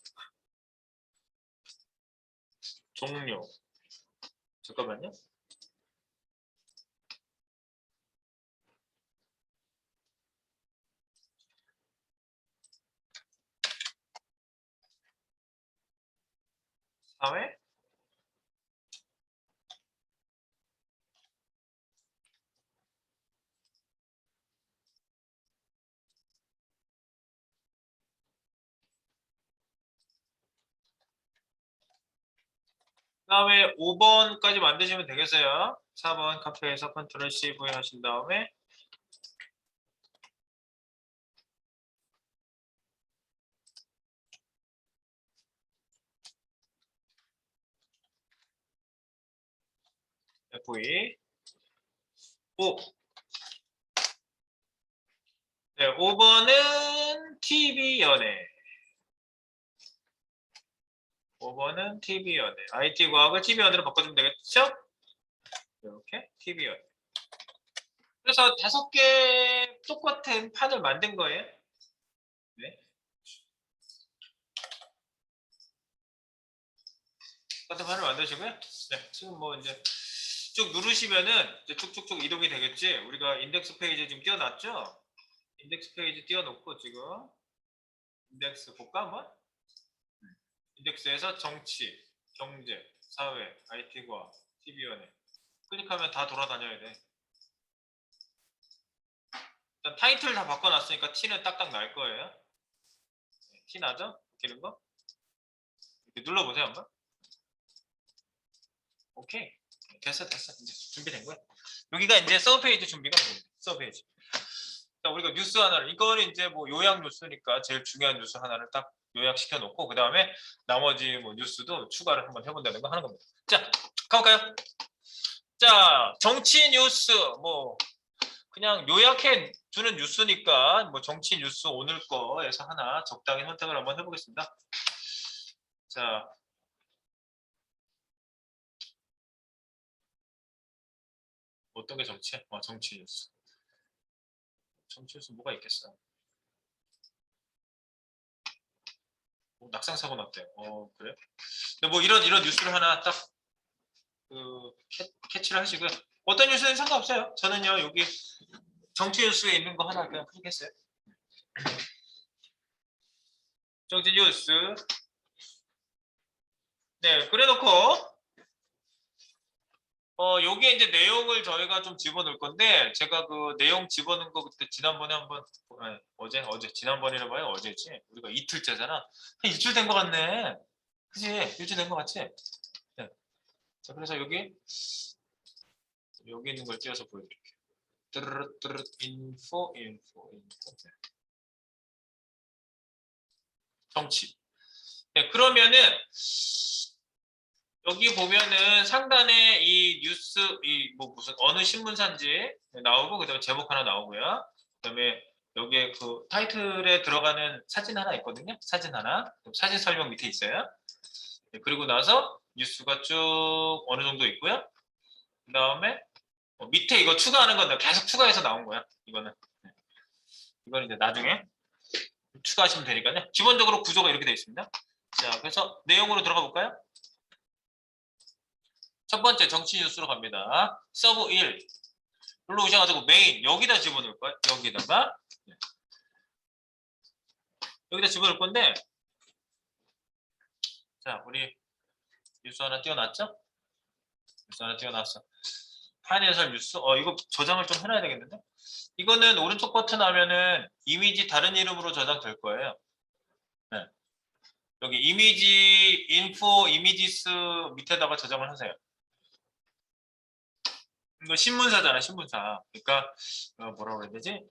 종료. 잠깐만요. 사회 그다음에 5번까지 만드시면 되겠어요. 4번 카페에서 컨트롤 CV 하신 다음에 F2 5. 네, 5번은 TV 연애. 5번은 TV 연애. IT 과학을 TV 연애로 바꿔주면 되겠죠? 이렇게 TV 연애. 그래서 5개 똑같은 판을 만든 거예요. 네. 똑같은 판을 만드시고요. 네, 지금 뭐 이제 쭉 누르시면은 이제 쭉쭉쭉 이동이 되겠지. 우리가 인덱스 페이지 지금 띄워놨죠? 인덱스 페이지 띄워놓고 지금 인덱스 볼까 한번? 인덱스에서 정치, 경제, 사회, IT과 TV연애 클릭하면 다 돌아다녀야 돼. 일단 타이틀 다 바꿔놨으니까 T는 딱딱 날 거예요. T 나죠? 바뀌는 거? 이렇게 눌러보세요 한번. 오케이. 됐어. 이제 준비된 거야. 여기가 이제 서브 페이지 준비가 됩니다. 서브 페이지. 자, 우리가 뉴스 하나를, 이거는 이제 뭐 요약 뉴스니까 제일 중요한 뉴스 하나를 딱 요약시켜 놓고 그 다음에 나머지 뭐 뉴스도 추가를 한번 해본다는 거 하는 겁니다. 자, 가볼까요? 자, 정치 뉴스 뭐 그냥 요약해 주는 뉴스니까 뭐 정치 뉴스 오늘 거에서 하나 적당히 선택을 한번 해보겠습니다. 자, 어떤 게 정치야? 정치 뉴스. 정치 뉴스 뭐가 있겠어? 낙상 사고 났대요. 그래? 근데 뭐 이런 뉴스를 하나 딱 캐치를 하시고요. 어떤 뉴스는 상관없어요. 저는요 여기 정치 뉴스에 있는 거 하나 그냥 클릭했어요. 정치 뉴스. 네, 그래놓고 여기에 이제 내용을 저희가 좀 집어넣을 건데 제가 그 내용 집어넣은 거 그때 지난번에 한번 어제 지난번이라 봐요. 어제지. 우리가 이틀째잖아. 한 일주일 된 거 같네. 그지? 일주일 된 거 같지? 네. 자, 그래서 여기 있는 걸 띄워서 보여드릴게요. 뚜르르 인포. 네. 정치. 네, 그러면은 여기 보면은 상단에 이 뉴스 이 뭐 무슨 어느 신문사인지 나오고 그다음에 제목 하나 나오고요. 그다음에 여기에 그 타이틀에 들어가는 사진 하나 있거든요. 사진 하나. 사진 설명 밑에 있어요. 네, 그리고 나서 뉴스가 쭉 어느 정도 있고요. 그다음에 밑에 이거 추가하는 건 계속 추가해서 나온 거야. 이거는. 네. 이거는 이제 나중에 추가하시면 되니까요. 기본적으로 구조가 이렇게 되어 있습니다. 자, 그래서 내용으로 들어가 볼까요? 첫 번째 정치 뉴스로 갑니다. 서브 1. 불러 오셔가지고 메인 여기다 집어넣을 거예요. 여기다가 네. 여기다 집어넣을 건데 자 우리 뉴스 하나 띄워놨죠? 뉴스 하나 띄워놨어. 한해설 뉴스. 이거 저장을 좀 해놔야 되겠는데? 이거는 오른쪽 버튼 하면은 이미지 다른 이름으로 저장될 거예요. 네. 여기 이미지 인포 이미지스 밑에다가 저장을 하세요. 이거 신문사잖아, 신문사. 그러니까 뭐라고 해야 되지?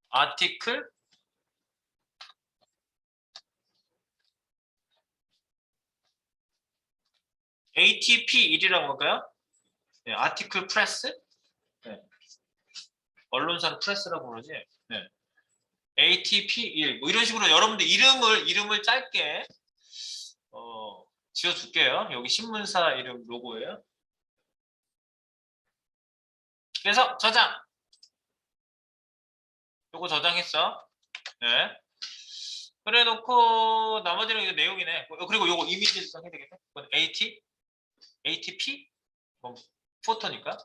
아티클 ATP1이라고 할까요? 네, 아티클 프레스? 네. 언론사를 프레스라고 그러지. 네. ATP1 뭐 이런 식으로 여러분들 이름을 짧게 지어줄게요. 여기 신문사 이름 로고예요. 그래서 저장. 요거 저장했어. 네. 그래놓고 나머지는 이제 내용이네. 그리고 요거 이미지 저장해야 되겠네. 이건 ATP 뭐, 포토니까.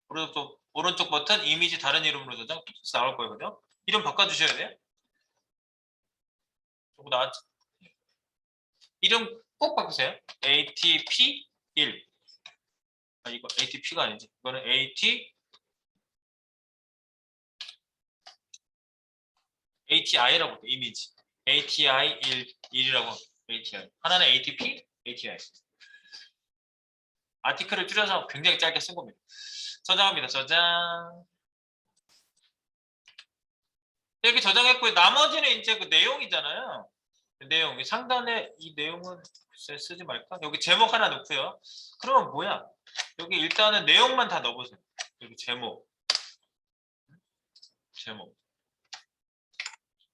오른쪽 버튼 이미지 다른 이름으로 저장 나올 거예요, 그죠? 이름 바꿔주셔야 돼요. 요거 나왔죠? 이름 꼭 바꾸세요. ATP1. 이거 ATP가 아니지. 이거는 ATI라고 볼게요. 이미지. ATI 1이라고 ATI. 하나는 ATP, ATI. 아티클을 줄여서 굉장히 짧게 쓴 겁니다. 저장합니다. 저장. 이렇게 저장했고 나머지는 이제 그 내용이잖아요. 내용. 상단에 이 내용은 쓰지 말까? 여기 제목 하나 넣고요. 그러면 뭐야? 여기 일단은 내용만 다 넣어보세요. 여기 제목.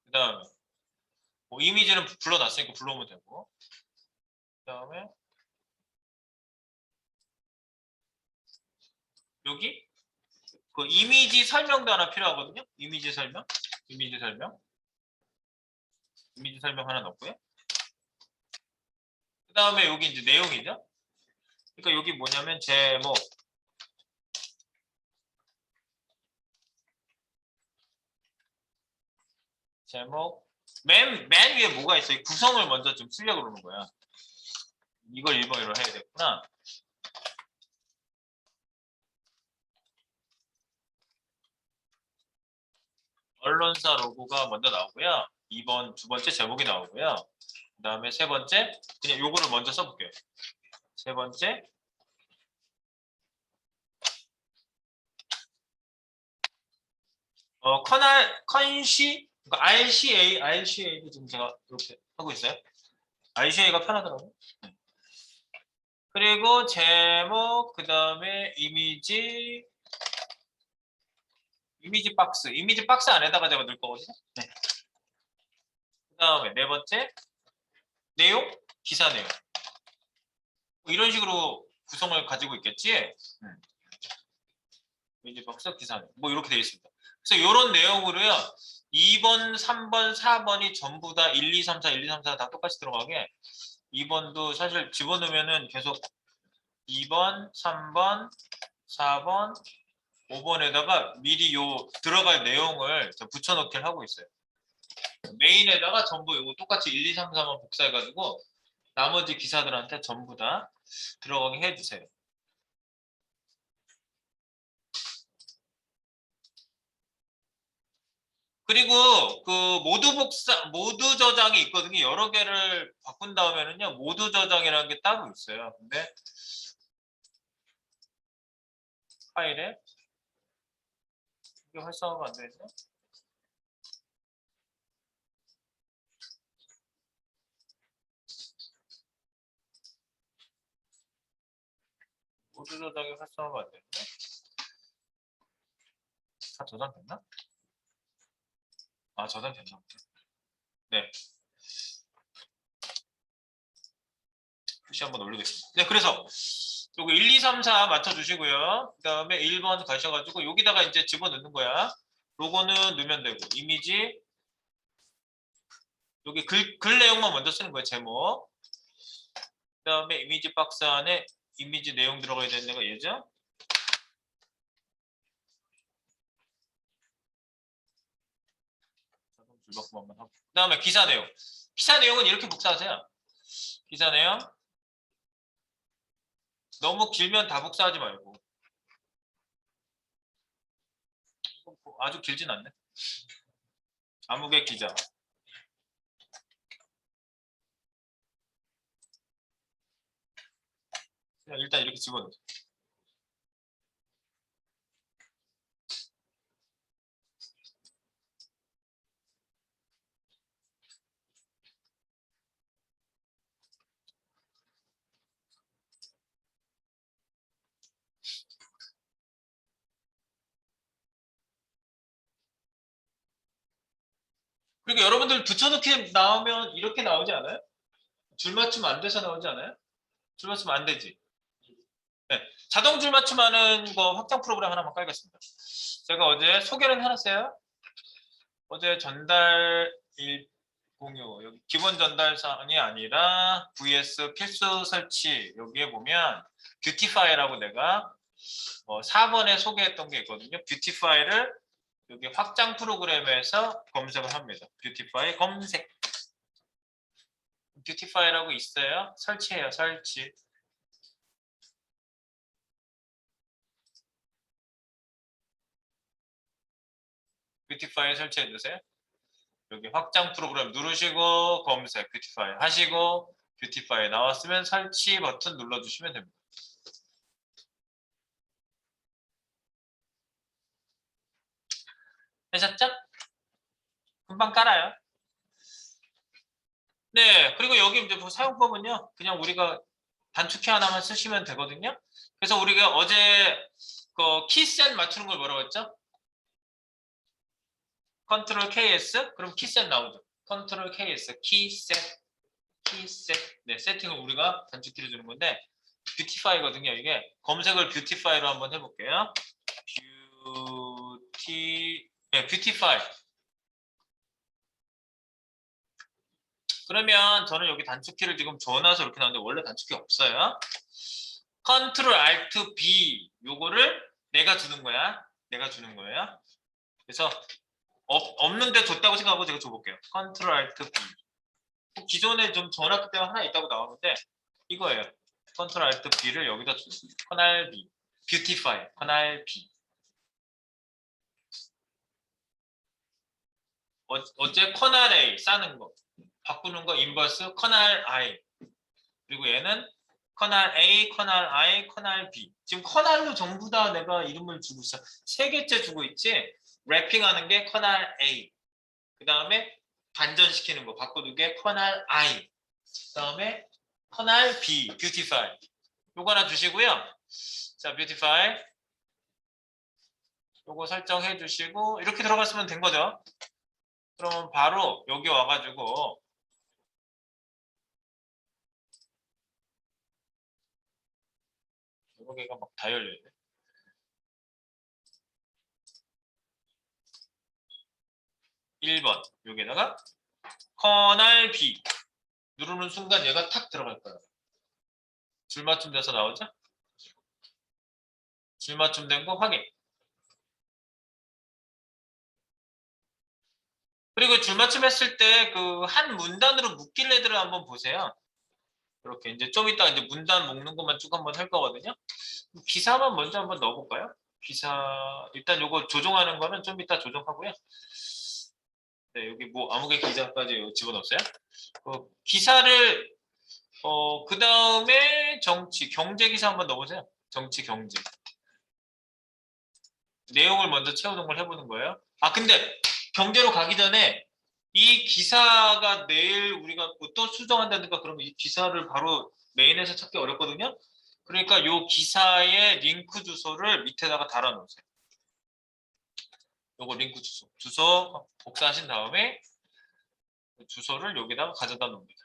그 다음에 뭐 이미지는 불러놨으니까 불러오면 되고. 그 다음에 여기 그 이미지 설명도 하나 필요하거든요. 이미지 설명 하나 넣고요. 그 다음에 여기 이제 내용이죠. 그러니까 여기 뭐냐면 제목 맨 위에 뭐가 있어요? 구성을 먼저 좀 쓰려고 그러는 거야. 이걸 1번으로 해야 되구나. 언론사 로고가 먼저 나오고요. 2번 두 번째 제목이 나오고요. 그 다음에 세 번째 그냥 요거를 먼저 써볼게요. 세 번째 컨시 그러니까 RCA도 지금 제가 이렇게 하고 있어요. RCA가 편하더라고요. 그리고 제목, 그 다음에 이미지 박스. 이미지 박스 안에다가 제가 넣을 거거든요. 네. 그 다음에 네 번째, 내용, 기사 내용. 뭐 이런 식으로 구성을 가지고 있겠지. 이미지 박스, 기사 내용. 뭐 이렇게 되어 있습니다. 그래서 이런 내용으로요. 2번, 3번, 4번이 전부 다 1, 2, 3, 4, 1, 2, 3, 4 다 똑같이 들어가게 2번도 사실 집어넣으면은 계속 2번, 3번, 4번, 5번에다가 미리 요 들어갈 내용을 붙여넣기를 하고 있어요. 메인에다가 전부 이거 똑같이 1, 2, 3, 4만 복사해가지고 나머지 기사들한테 전부 다 들어가게 해주세요. 그리고 그 모두 저장이 있거든요. 여러 개를 바꾼 다음에는요, 모두 저장이라는 게 따로 있어요. 근데 파일에 이게 활성화가 안 되죠? 모두 저장이 활성화가 안 되네. 다 저장됐나? 아, 저장됐나 보다. 네. 표시 한번 올리겠습니다. 네, 그래서 요거 1, 2, 3, 4 맞춰주시고요. 그 다음에 1번 가셔가지고 여기다가 이제 집어넣는 거야. 로고는 넣으면 되고, 이미지, 여기 글 내용만 먼저 쓰는 거예요, 제목. 그 다음에 이미지 박스 안에 이미지 내용 들어가야 되는 데가 얘죠. 그 다음에 기사 내용. 기사 내용은 이렇게 복사하세요. 기사 내용. 너무 길면 다 복사하지 말고. 아주 길진 않네. 아무개 기자. 그냥 일단 이렇게 집어넣어요. 그리고 여러분들 붙여넣기 나오면 이렇게 나오지 않아요? 줄 맞춤 안 돼서 나오지 않아요? 줄 맞춤 안 되지. 네. 자동 줄 맞춤하는 거 확장 프로그램 하나만 깔겠습니다. 제가 어제 소개를 해놨어요. 어제 전달 공유 여기 기본 전달 사항이 아니라 vs 필수 설치 여기에 보면 뷰티파이라고 내가 4번에 소개했던 게 있거든요. 뷰티파이를 여기 확장 프로그램에서 검색을 합니다. 뷰티파이 검색. 뷰티파이라고 있어요. 설치해요. 설치. 뷰티파이 설치해 주세요. 여기 확장 프로그램 누르시고 검색 뷰티파이 하시고 뷰티파이 나왔으면 설치 버튼 눌러주시면 됩니다. 되셨죠? 금방 깔아요. 네, 그리고 여기 이제 뭐 사용법은요. 그냥 우리가 단축키 하나만 쓰시면 되거든요. 그래서 우리가 어제 그 키셋 맞추는 걸 뭐라고 했죠? 컨트롤 KS? 그럼 키셋 나오죠. 컨트롤 KS, 키셋. 네, 세팅을 우리가 단축키를 주는 건데 뷰티파이거든요. 이게 검색을 뷰티파이로 한번 해볼게요. 뷰티파이. 그러면 저는 여기 단축키를 지금 줘놔서 이렇게 나오는데 원래 단축키 없어요. 컨트롤 알트 B 요거를 내가 주는 거야. 내가 주는 거예요. 그래서 없는데 줬다고 생각하고 제가 줘볼게요. 컨트롤 알트 B. 기존에 좀 전화기 때문에 하나 있다고 나오는데 이거예요. 컨트롤 알트 B를 여기다 줬습니다. 커널 B. 뷰티파이. 커널 B. 어제 커널 A 싸는 거. 바꾸는 거 인버스 커널 I. 그리고 얘는 커널 A, 커널 I, 커널 B. 지금 커널로 전부 다 내가 이름을 주고 있어. 세 개째 주고 있지. 래핑하는 게 커널 A. 그 다음에 반전시키는 거 바꾸는 게 커널 I. 그 다음에 커널 B, 뷰티파이. 요거 하나 주시고요. 자, 뷰티파이. 요거 설정해 주시고 이렇게 들어갔으면 된 거죠. 그러면 바로 여기 와가지고 여기가 막 다 열려있네. 1번 여기다가 커널 B 누르는 순간 얘가 탁 들어갈 거예요. 줄맞춤 돼서 나오죠? 줄맞춤 된 거 확인. 그리고 줄맞춤 했을 때 그 한 문단으로 묶일 애들을 한번 보세요. 이렇게 이제 좀 이따 이제 문단 묶는 것만 쭉 한번 할 거거든요. 기사만 먼저 한번 넣어볼까요? 기사 일단 요거 조정하는 거는 좀 이따 조정하고요. 네, 여기 뭐 아무개 기사까지 집어넣었어요. 기사를 그 다음에 정치 경제 기사 한번 넣어보세요. 정치 경제 내용을 먼저 채우는 걸 해보는 거예요. 아 근데 경제로 가기 전에 이 기사가 내일 우리가 또 수정한다든가 그러면 이 기사를 바로 메인에서 찾기 어렵거든요. 그러니까 요 기사의 링크 주소를 밑에다가 달아 놓으세요. 요거 링크 주소 복사하신 다음에 주소를 여기다가 가져다 놓습니다.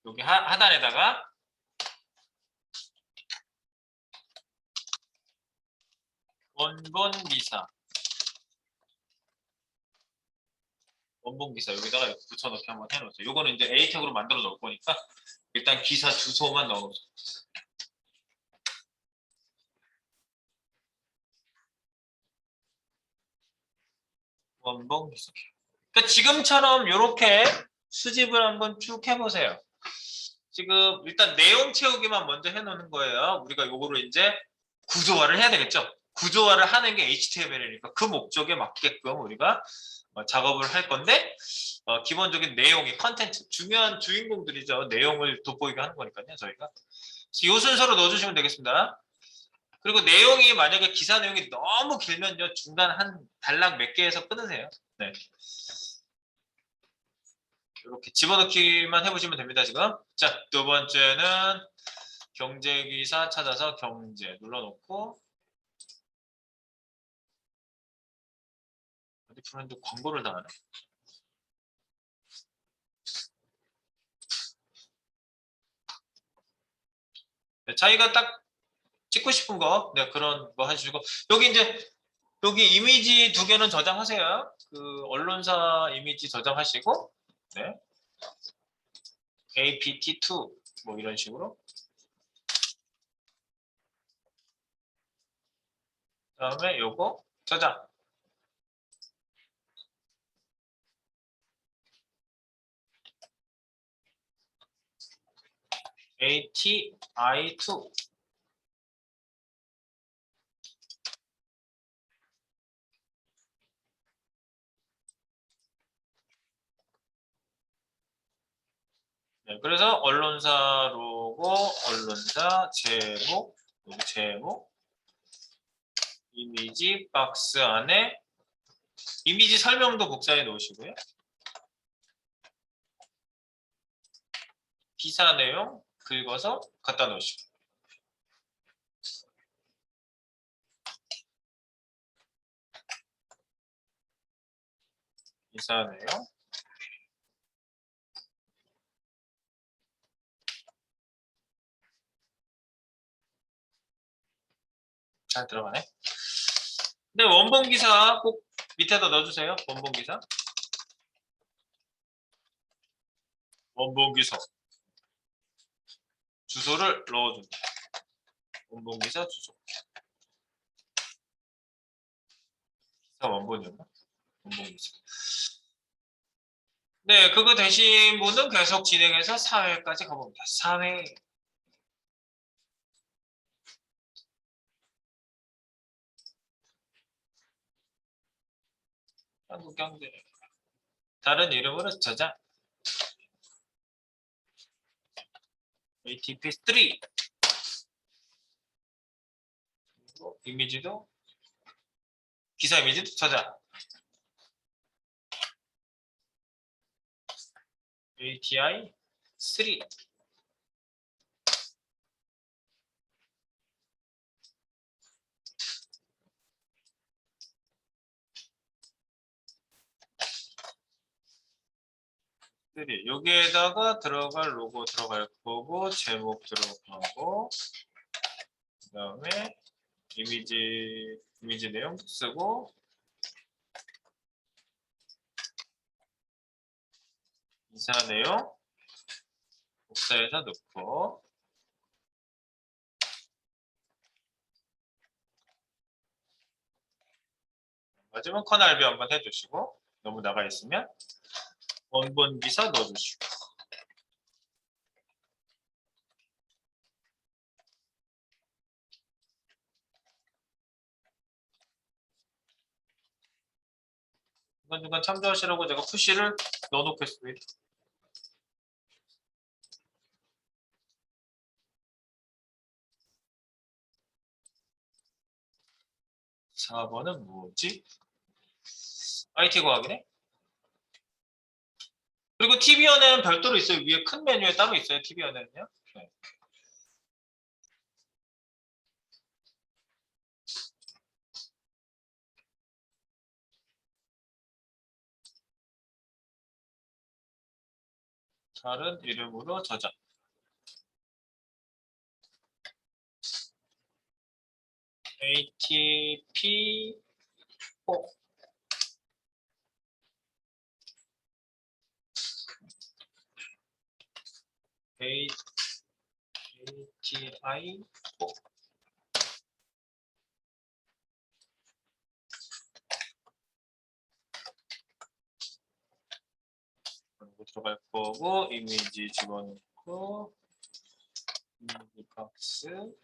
여기 하단에다가 원본 기사 원본 기사 여기다가 이렇게 붙여넣기 한번 해놓으세요. 요거는 이제 A 태그로 만들어 놓을 거니까 일단 기사 주소만 넣어놓으세요. 원본 기사. 그러니까 지금처럼 이렇게 수집을 한번 쭉 해보세요. 지금 일단 내용 채우기만 먼저 해놓는 거예요. 우리가 요거를 이제 구조화를 해야 되겠죠. 구조화를 하는 게 HTML이니까 그 목적에 맞게끔 우리가 작업을 할 건데 기본적인 내용이 컨텐츠 중요한 주인공들이죠. 내용을 돋보이게 하는 거니까요. 저희가 이 순서로 넣어주시면 되겠습니다. 그리고 내용이 만약에 기사 내용이 너무 길면요 중간 한 단락 몇 개에서 끊으세요. 네. 이렇게 집어넣기만 해보시면 됩니다. 지금 자, 두 번째는 경제기사 찾아서 경제 눌러놓고 어디 프로그램도 광고를 당하네. 네, 자기가 딱 찍고 싶은 거 네, 그런 거 해주시고 여기 이제 여기 이미지 두 개는 저장하세요. 그 언론사 이미지 저장하시고 네. APT2 뭐 이런 식으로 그다음에 요거 저장 ATI2 네, 그래서 언론사 로고, 언론사 제목, 여기 제목, 이미지 박스 안에 이미지 설명도 복사해 놓으시고요. 기사 내용 긁어서 갖다 놓으시고. 기사 내용. 잘 들어가네. 근데 원본 기사 꼭 밑에다 넣어주세요. 원본 기사. 원본 기사. 주소를 넣어줍니다. 원본 기사 주소. 기사 원본이었나? 원본 기사. 네, 그거 되신 분은 계속 진행해서 4회까지 가봅니다. 4회. 한국경제. 다른 이름으로 저장. ATP3. 이미지도 기사 이미지도 저장. ATI3 여기에다가 들어갈 로고 들어갈 거고 제목 들어가고 그다음에 이미지 내용 쓰고 인사 내용 복사해서 넣고 마지막 커널비 한번 해주시고 너무 나가 있으면 원본 기사 넣어주시고 중간중간 참조하시라고 제가 푸시를 넣어놓겠습니다. 4번은 뭐지? IT 과학이네? 그리고 TV연에는 별도로 있어요. 위에 큰 메뉴에 따로 있어요. TV연에는요. 네. 다른 이름으로 저장. ATP4 ATI4 들어갈 거고 이미지 집어넣고 이미지 박스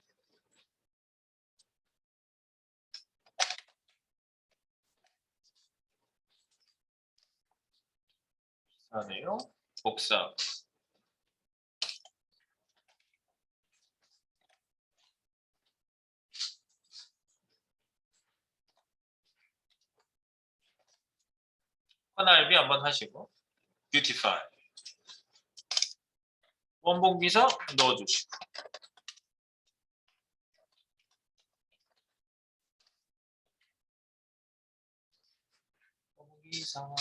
기사네요. 복사 커널비 한번 하시고 뷰티파이 원본 기사 넣어주시고 원본 기사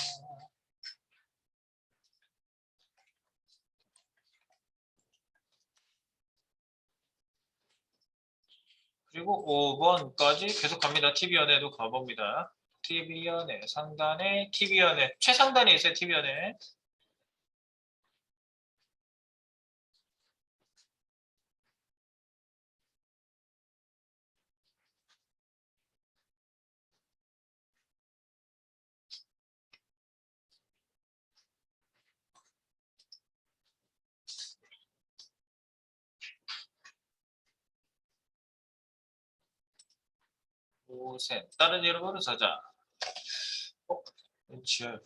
그리고 5번까지 계속 갑니다. TV연에도 가봅니다. TV연에 상단에 TV연에 최상단에 있어요. TV연에 오센 다른 이름으로 저장. 지워요.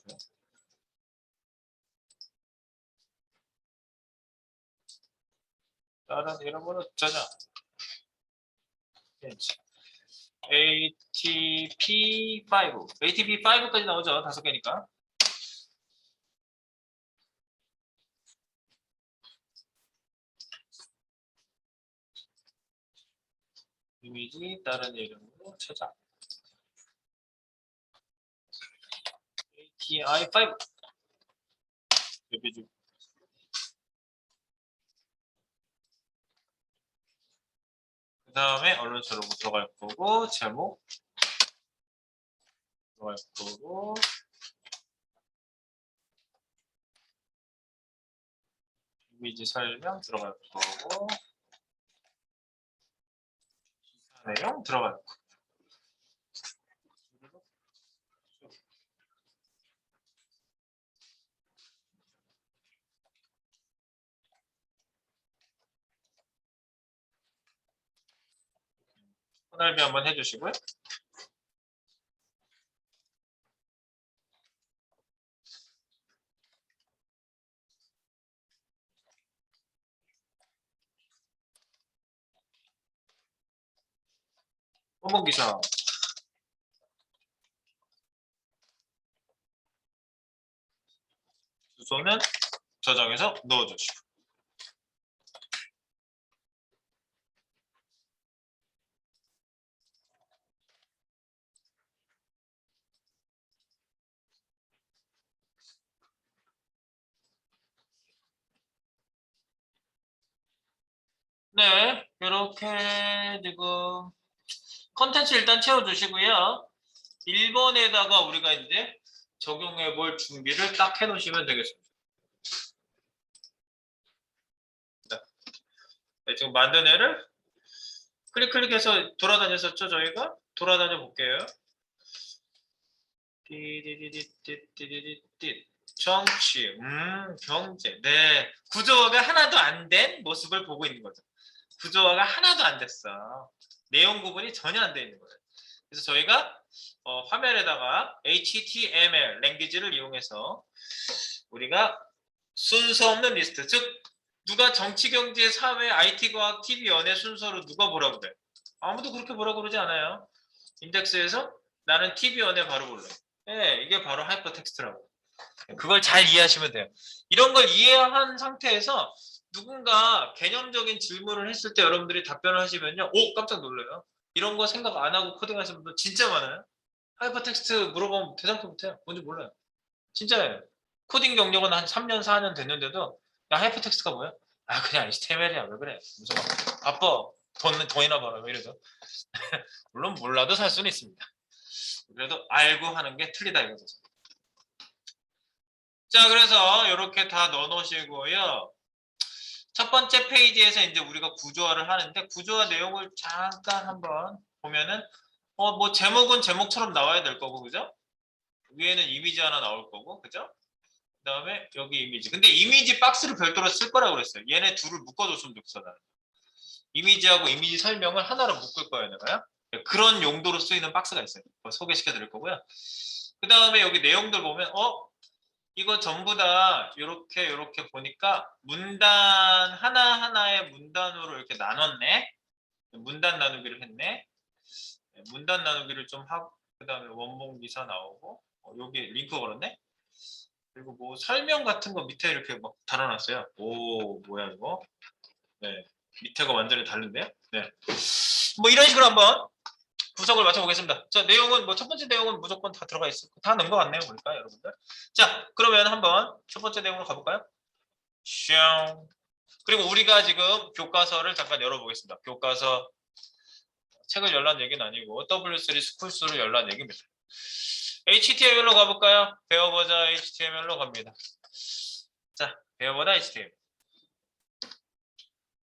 다른 이름으로 저장. ATP5 ATP5까지 나오죠. 5개니까. 이미지 다른 이름으로 저장. ATI5 이미지 그 다음에 언론처럼 들어갈 거고 제목 들어갈 거고 이미지 설명 들어갈 거고 기사 내용 들어갈 거. 코널비 한번 해주시고요. 원본 기사 주소는 저장해서 넣어주시고 네, 이렇게 지금 컨텐츠 일단 채워주시고요. 1번에다가 우리가 이제 적용해 볼 준비를 딱 해놓으시면 되겠습니다. 네, 지금 만든 애를 클릭해서 돌아다녔었죠, 저희가? 돌아다녀 볼게요. 띠디디디디디디디 정치, 경제. 네, 구조화가 하나도 안 된 모습을 보고 있는 거죠. 구조화가 하나도 안 됐어. 내용 구분이 전혀 안 돼 있는 거예요. 그래서 저희가 화면에다가 HTML 랭귀지를 이용해서 우리가 순서 없는 리스트, 즉 누가 정치, 경제, 사회, IT, 과학, TV, 연애 순서로 누가 뭐라고 그래? 아무도 그렇게 뭐라고 그러지 않아요. 인덱스에서 나는 TV, 연애 바로 볼래. 네, 이게 바로 하이퍼텍스트라고. 그걸 잘 이해하시면 돼요. 이런 걸 이해한 상태에서 누군가 개념적인 질문을 했을 때 여러분들이 답변을 하시면요. 오, 깜짝 놀라요. 이런 거 생각 안 하고 코딩하시는 분들 진짜 많아요. 하이퍼텍스트 물어보면 대답도 못해요. 뭔지 몰라요. 진짜예요. 코딩 경력은 한 3년, 4년 됐는데도 야, 하이퍼텍스트가 뭐야? 아, 그냥 HTML이야. 왜 그래? 무슨 바빠. 돈이나 벌어. 왜 이래서. 물론 몰라도 살 수는 있습니다. 그래도 알고 하는 게 틀리다 이거죠. 자, 그래서 이렇게 다 넣어 놓으시고요. 첫 번째 페이지에서 이제 우리가 구조화를 하는데 구조화 내용을 잠깐 한번 보면은 뭐 제목은 제목처럼 나와야 될 거고 그죠? 위에는 이미지 하나 나올 거고 그죠? 그다음에 여기 이미지. 근데 이미지 박스를 별도로 쓸 거라고 그랬어요. 얘네 둘을 묶어줬으면 좋겠어 나는. 이미지하고 이미지 설명을 하나로 묶을 거예요 내가요. 그런 용도로 쓰이는 박스가 있어요. 소개시켜 드릴 거고요. 그다음에 여기 내용들 보면 이거 전부 다 이렇게 보니까 문단 하나하나의 문단으로 이렇게 나눴네. 문단 나누기를 했네. 문단 나누기를 좀 하고 그다음에 원본 기사 나오고 여기 링크 걸었네. 그리고 뭐 설명 같은 거 밑에 이렇게 막 달아놨어요. 오 뭐야 이거? 네 밑에가 완전히 다른데요? 네. 뭐 이런 식으로 한번 분석을 맞춰보겠습니다. 자, 내용은 뭐 첫 번째 내용은 무조건 다 들어가 있을 다 넣은 것 같네요, 보니까 여러분들. 자, 그러면 한번 첫 번째 내용으로 가볼까요? 슝. 그리고 우리가 지금 교과서를 잠깐 열어보겠습니다. 교과서 책을 열란 얘기는 아니고 W3 스쿨스를 열란 얘기입니다. HTML로 가볼까요? 배워보자 HTML로 갑니다. 자, 배워보자 HTML.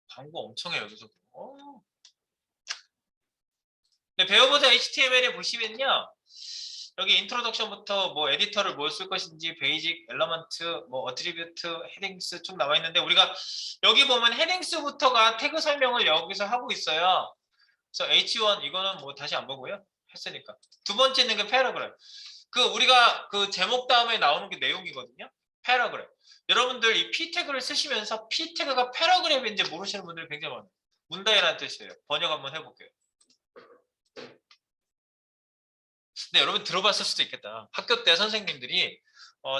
광고 엄청 해요, 여기서. 네, 배워보자 HTML에 보시면요. 여기 인트로덕션부터 뭐 에디터를 뭘 쓸 것인지 베이직, 엘러먼트, 뭐 어트리뷰트, 헤딩스 쭉 나와 있는데 우리가 여기 보면 헤딩스부터가 태그 설명을 여기서 하고 있어요. 그래서 H1 이거는 뭐 다시 안 보고요. 했으니까. 두 번째는 그 패러그래프. 그 우리가 그 제목 다음에 나오는 게 내용이거든요. 패러그래프. 여러분들 이 P 태그를 쓰시면서 P 태그가 패러그래프인지 모르시는 분들이 굉장히 많아요. 문다이라는 뜻이에요. 번역 한번 해볼게요. 근데 여러분 들어봤을 수도 있겠다. 학교 때 선생님들이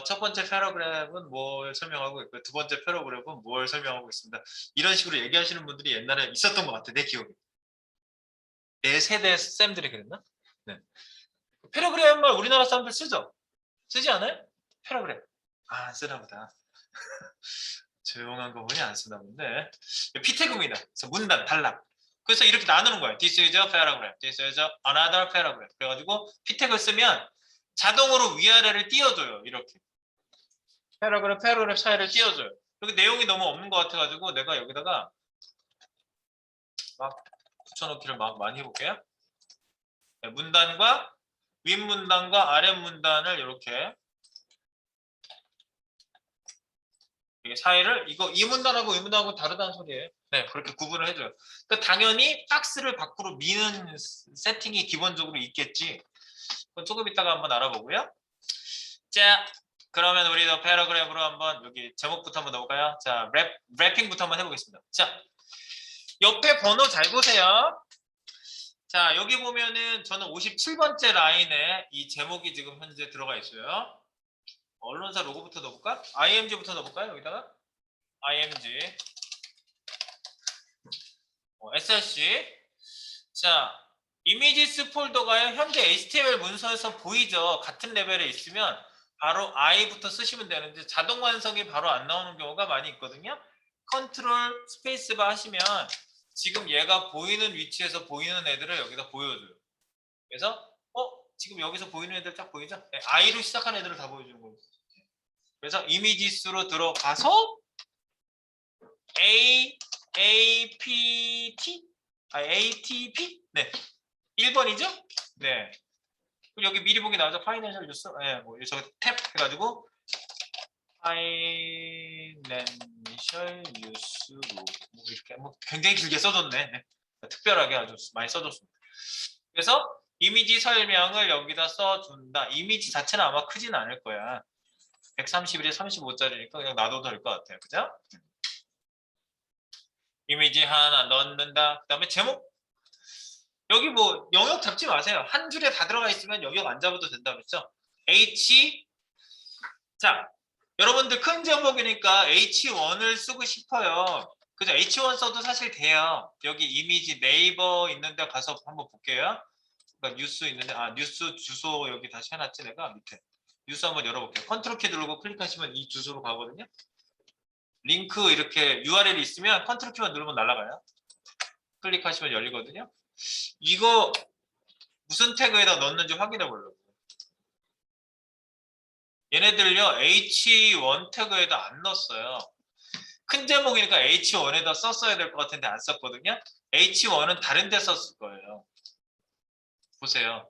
첫 번째 패러그래프는 뭘 설명하고 있고 두 번째 패러그래프는 뭘 설명하고 있습니다. 이런 식으로 얘기하시는 분들이 옛날에 있었던 것 같아. 내 기억에. 내 세대 쌤들이 그랬나? 네. 패러그래프 말 우리나라 사람들 쓰죠? 쓰지 않아요? 패러그래프. 아, 안 쓰나 보다. 조용한 거 보니 안 쓰나 본데. 피태그입니다. 그래서 문단, 단락. 그래서 이렇게 나누는 거예요. This is a paragraph. This is another paragraph. 그래가지고 피태그 쓰면 자동으로 위아래를 띄워줘요. 이렇게. 패러그래프 사이를 띄워줘요. 여기 내용이 너무 없는 것 같아가지고 내가 여기다가 막 붙여넣기를 막 많이 해볼게요. 네, 문단과 윗문단과 아랫문단을 이렇게 사이를 이 문단하고 이 문단하고 다르다는 소리예요. 네, 그렇게 구분을 해줘요. 그러니까 당연히 박스를 밖으로 미는 세팅이 기본적으로 있겠지. 그건 조금 이따가 한번 알아보고요. 자, 그러면 우리도 패러그래프로 한번 여기 제목부터 한번 넣어볼까요? 자, 랩핑부터 한번 해보겠습니다. 자, 옆에 번호 잘 보세요. 자, 여기 보면은 저는 57번째 라인에 이 제목이 지금 현재 들어가 있어요. 언론사 로고부터 넣어볼까? IMG부터 넣어볼까요? 여기다가 IMG SRC. 자, 이미지스 폴더가요. 현재 HTML 문서에서 보이죠? 같은 레벨에 있으면 바로 I부터 쓰시면 되는데 자동 완성이 바로 안 나오는 경우가 많이 있거든요. 컨트롤 스페이스바 하시면 지금 얘가 보이는 위치에서 보이는 애들을 여기다 보여줘요. 그래서 지금 여기서 보이는 애들 딱 보이죠? 네, I로 시작한 애들을 다 보여주는 거예요. 그래서 이미지수로 들어가서 ATP? 네. 1번이죠? 네. 여기 미리 보기 나오죠? 파이낸셜 뉴스? 네, 뭐, 저기 탭 해가지고, 파이낸셜 뉴스로, 뭐, 이렇게, 뭐, 굉장히 길게 써줬네. 네. 특별하게 아주 많이 써줬습니다. 그래서 이미지 설명을 여기다 써준다. 이미지 자체는 아마 크진 않을 거야. 131에 35짜리니까 그냥 놔둬도 될 것 같아요. 그죠? 이미지 하나 넣는다. 그 다음에 제목. 여기 뭐 영역 잡지 마세요. 한 줄에 다 들어가 있으면 영역 안 잡아도 된다 그랬죠? H. 자, 여러분들 큰 제목이니까 H1을 쓰고 싶어요. 그죠? H1 써도 사실 돼요. 여기 이미지 네이버 있는데 가서 한번 볼게요. 그러니까 뉴스 있는데, 뉴스 주소 여기 다시 해놨지 내가 밑에. 뉴스 한번 열어볼게요. 컨트롤 키 누르고 클릭하시면 이 주소로 가거든요. 링크 이렇게 URL이 있으면 컨트롤 키만 누르면 날아가요. 클릭하시면 열리거든요. 이거 무슨 태그에다 넣었는지 확인해 보려고. 얘네들요 H1 태그에다 안 넣었어요. 큰 제목이니까 H1에다 썼어야 될 것 같은데 안 썼거든요. H1은 다른 데 썼을 거예요. 보세요.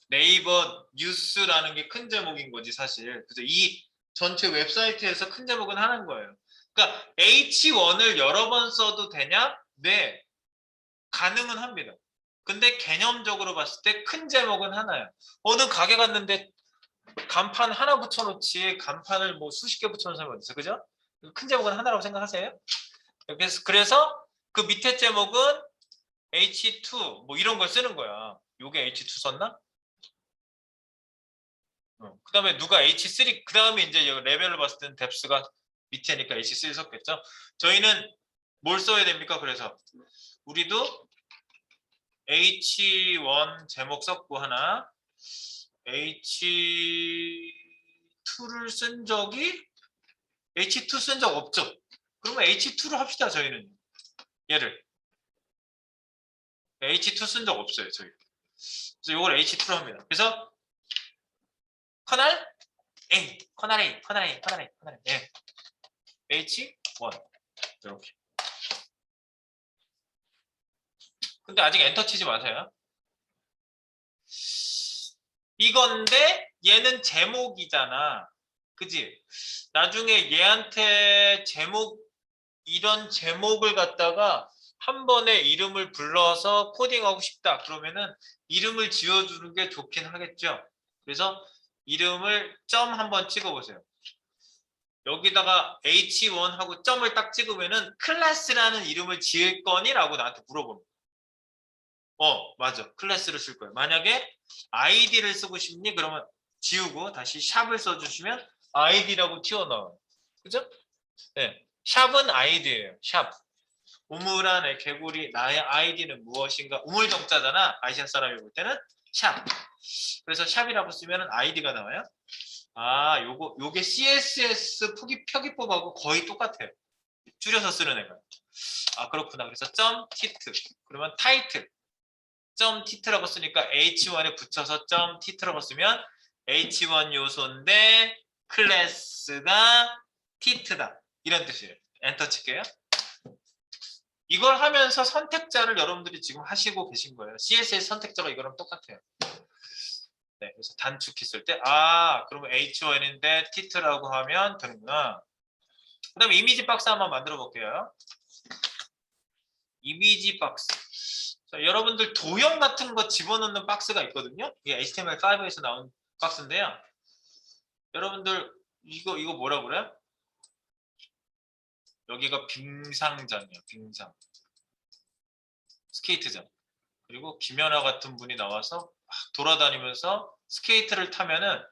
네이버 뉴스라는 게 큰 제목인 거지 사실. 그래서 이 전체 웹사이트에서 큰 제목은 하는 거예요. 그러니까 H1을 여러 번 써도 되냐? 네. 가능은 합니다. 근데 개념적으로 봤을 때 큰 제목은 하나예요. 어느 가게 갔는데 간판 하나 붙여놓지 간판을 뭐 수십 개 붙여놓은 사람이 어딨어요? 그죠? 큰 제목은 하나라고 생각하세요? 그래서 그 밑에 제목은 H2 뭐 이런 걸 쓰는 거야. 요게 H2 썼나? 그 다음에 누가 H3 그 다음에 이제 레벨을 봤을 때는 뎁스가 밑에니까 H3 썼겠죠. 저희는 뭘 써야 됩니까? 그래서 우리도 H1 제목 썼고 하나 H2를 쓴 적이 H2 쓴 적 없죠. 그러면 H2로 합시다. 저희는 얘를 H2 쓴 적 없어요. 저희. 그래서 이걸 H2로 합니다. 그래서 커널 A, 커널 A, 커널 A, 커널 A, 커널 A, H1 이렇게. 근데 아직 엔터 치지 마세요. 이건데 얘는 제목이잖아. 그지? 나중에 얘한테 이런 제목을 갖다가 한 번에 이름을 불러서 코딩하고 싶다. 그러면은 이름을 지어주는 게 좋긴 하겠죠. 그래서 이름을 점 한번 찍어보세요. 여기다가 H1하고 점을 딱 찍으면은 클래스라는 이름을 지을 거니? 라고 나한테 물어보는 거예요. 맞아. 클래스를 쓸 거예요. 만약에 아이디를 쓰고 싶니? 그러면 지우고 다시 샵을 써주시면 아이디라고 튀어나와요. 그죠? 네. 샵은 아이디예요. 샵. 우물안의 개구리 나의 아이디는 무엇인가? 우물 정자잖아. 아시아 사람이 볼 때는 샵. 그래서 샵이라고 쓰면 아이디가 나와요. 요게 CSS 표기법하고 거의 똑같아요. 줄여서 쓰는 애가. 그렇구나. 그래서 점 티트. 그러면 타이틀. 점 티트라고 쓰니까 H1에 붙여서 점 티트라고 쓰면 H1 요소인데 클래스가 티트다. 이런 뜻이에요. 엔터 칠게요. 이걸 하면서 선택자를 여러분들이 지금 하시고 계신 거예요. CSS 선택자가 이거랑 똑같아요. 네, 그래서 단축 했을 때 그러면 H1인데 티트라고 하면 되는구나. 그 다음에 이미지 박스 한번 만들어 볼게요. 이미지 박스. 자, 여러분들 도형 같은 거 집어넣는 박스가 있거든요. 이게 HTML5에서 나온 박스인데요. 여러분들 이거 뭐라 그래요? 여기가 빙상장이에요. 빙상. 스케이트장. 그리고 김연아 같은 분이 나와서 돌아다니면서 스케이트를 타면은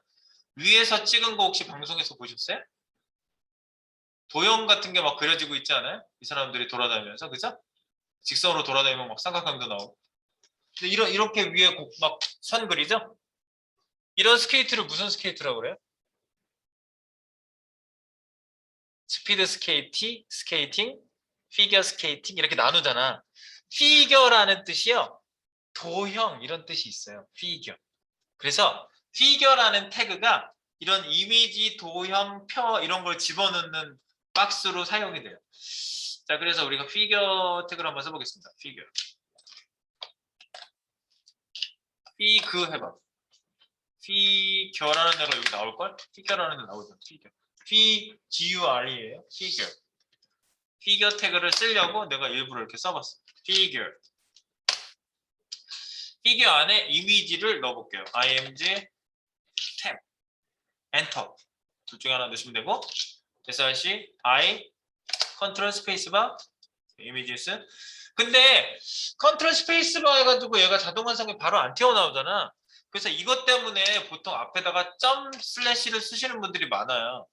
위에서 찍은 거 혹시 방송에서 보셨어요? 도형 같은 게 막 그려지고 있지 않아요? 이 사람들이 돌아다니면서 그죠? 직선으로 돌아다니면 막 삼각형도 나오고. 근데 이렇게 위에 막 선 그리죠? 이런 스케이트를 무슨 스케이트라고 그래요? 스피드 스케이팅, 피겨 스케이팅 이렇게 나누잖아. 피겨라는 뜻이요. 도형 이런 뜻이 있어요. 피겨. 그래서 피겨라는 태그가 이런 이미지, 도형, 표 이런 걸 집어넣는 박스로 사용이 돼요. 자, 그래서 우리가 피겨 태그를 한번 써보겠습니다. 피겨. 피그 해봐. 피겨라는 데가 여기 나올걸? 피겨라는 데 나오죠. 피겨. P-G-U-R이에요. 피겨. 피겨 태그를 쓰려고 내가 일부러 이렇게 써봤어. 피겨. 피겨 안에 이미지를 넣어볼게요. img 탭 엔터 둘 중에 하나 넣으시면 되고 slash I 컨트롤 스페이스바 이미지스. 근데 컨트롤 스페이스바 해가지고 얘가 자동 완성이 바로 안 튀어나오잖아. 그래서 이것 때문에 보통 앞에다가 점 슬래시를 쓰시는 분들이 많아요.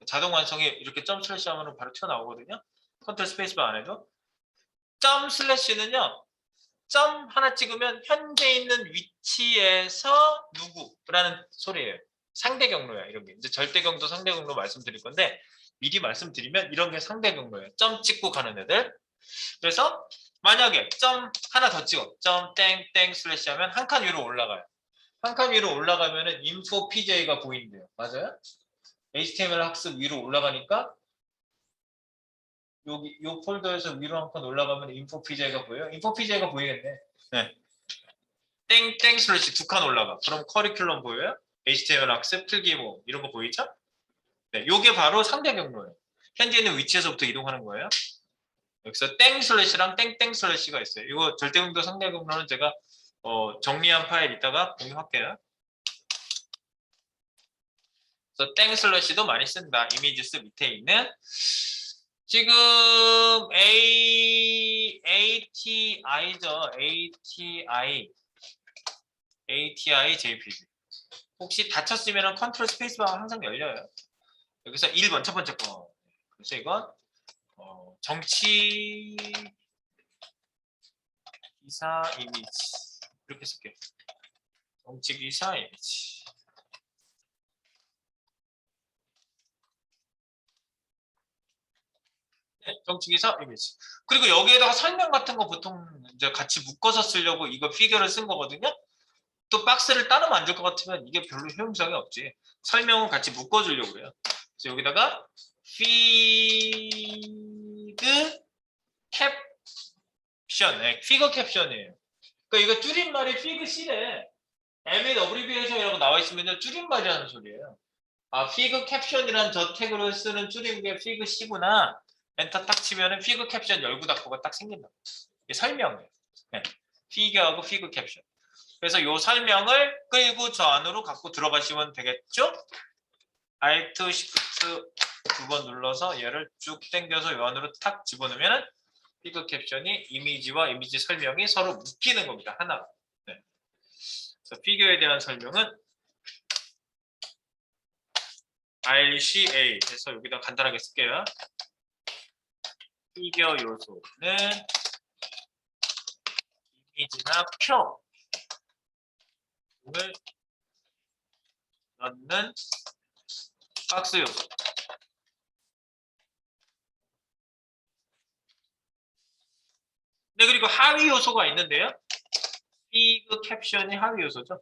자동 완성이 이렇게 점 슬래시 하면 바로 튀어나오거든요. 컨트롤 스페이스바 안 해도. 점 슬래시는요. 점 하나 찍으면 현재 있는 위치에서 누구라는 소리예요. 상대 경로야 이런 게. 이제 절대 경도, 상대 경로 말씀드릴 건데 미리 말씀드리면 이런 게 상대 경로예요. 점 찍고 가는 애들. 그래서 만약에 점 하나 더 찍어. 점 땡땡 슬래시 하면 한 칸 위로 올라가요. 한 칸 위로 올라가면은 info pj가 보인대요. 맞아요? HTML 학습 위로 올라가니까 여기 요 폴더에서 위로 한 칸 올라가면 info pj가 보여요. info pj가 보이겠네. 네. 땡땡 슬래시 두 칸 올라가. 그럼 커리큘럼 보여요? HTML 학습 필기모 이런 거 보이죠? 네, 요게 바로 상대 경로예요. 현재 있는 위치에서부터 이동하는 거예요. 여기서 땡 슬래시랑 땡땡 슬래시가 있어요. 이거 절대 경도 상대 경로는 제가 정리한 파일 이따가 공유할게요. 그래서 땡 슬래시도 많이 쓴다. 이미지스 밑에 있는 지금 ATI죠. ATI JPG. 혹시 닫혔으면 컨트롤 스페이스바가 항상 열려요. 여기서 1번 첫 번째 거. 그래서 이건 정치 기사 이미지 이렇게 쓸게요. 정치 기사 이미지. 네, 정치 기사 이미지. 그리고 여기에다가 설명 같은 거 보통 이제 같이 묶어서 쓰려고 이거 피겨를 쓴 거거든요. 또 박스를 따로 만들 것 같으면 이게 별로 효용성이 없지. 설명은 같이 묶어주려고 그래요. 그래서 여기다가 피그 캡션, 네, 피그 캡션이에요. 그러니까 이거 줄임말이 피그 C래. MA 어브리비에이션이라고 나와 있으면 줄임말이라는 소리예요. 아, 피그 캡션이란 저 태그를 쓰는 줄인 게 피그 C구나. 엔터 딱 치면은 피그 캡션 열고 닫고가 딱 생긴다. 이게 설명이에요. 네. 피겨하고 피그 캡션. 그래서 이 설명을 끌고 저 안으로 갖고 들어가시면 되겠죠? Alt Shift 두 번 눌러서 얘를 쭉 당겨서 이 안으로 탁 집어넣으면 피그 캡션이 이미지와 이미지 설명이 서로 묶이는 겁니다. 하나. 네. 그래서 피겨에 대한 설명은 RCA 해서 여기다 간단하게 쓸게요. 피겨 요소는 이미지나 표를 넣는 박스 요소. 네, 그리고 하위 요소가 있는데요. 피그 캡션이 하위 요소죠.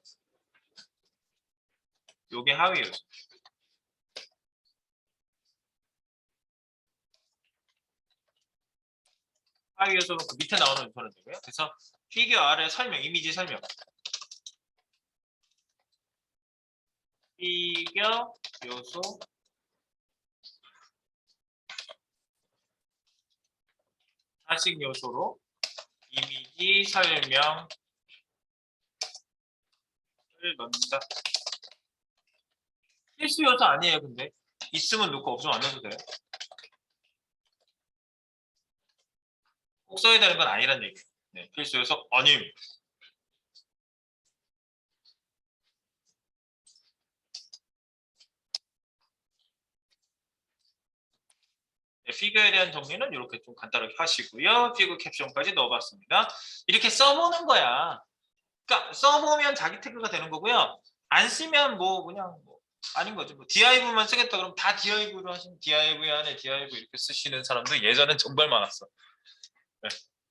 요게 하위 요소. 하위 요소는 그 밑에 나오는 요소는 되고요. 그래서 피겨 아래 설명, 이미지 설명. 피겨 요소 사식 요소로 이미지 설명을 넣는다. 필수 요소 아니에요, 근데. 있으면 넣고 없으면 안 넣어도 돼요. 꼭 써야 되는 건 아니란 얘기예요. 네, 필수 요소 아님. 네, 피규어에 대한 정리는 이렇게 좀 간단하게 하시고요. 피규어 캡션까지 넣어봤습니다. 이렇게 써보는 거야. 그러니까 써보면 자기 태그가 되는 거고요. 안 쓰면 뭐 그냥 뭐 아닌 거죠. 뭐 div만 쓰겠다 그러면 다 div로 하시면 div 안에 div 이렇게 쓰시는 사람도 예전엔 정말 많았어. 네.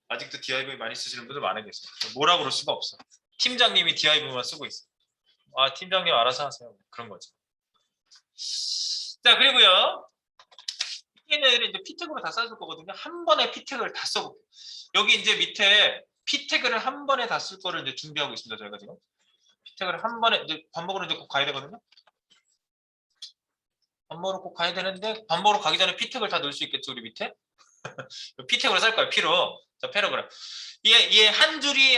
아직도 div 많이 쓰시는 분들 많이 계세요. 뭐라 그럴 수가 없어. 팀장님이 div만 쓰고 있어. 아, 팀장님 알아서 하세요. 그런 거죠. 자, 그리고요. 얘네를 이제 피택으로 다 써줄 거거든요. 한 번에 피택을 다 써볼게요. 여기 이제 밑에 피택을 한 번에 다 쓸 거를 이제 준비하고 있습니다. 저희가 지금 피택을 한 번에 이제 밥 먹으러 이제 꼭 가야 되거든요. 밥 먹으러 꼭 가야 되는데 밥 먹으러 가기 전에 피택을 다 넣을 수 있겠죠, 우리 밑에? 피택으로 쌀 거예요. 피로. 자, 패러그램. 얘 한 줄이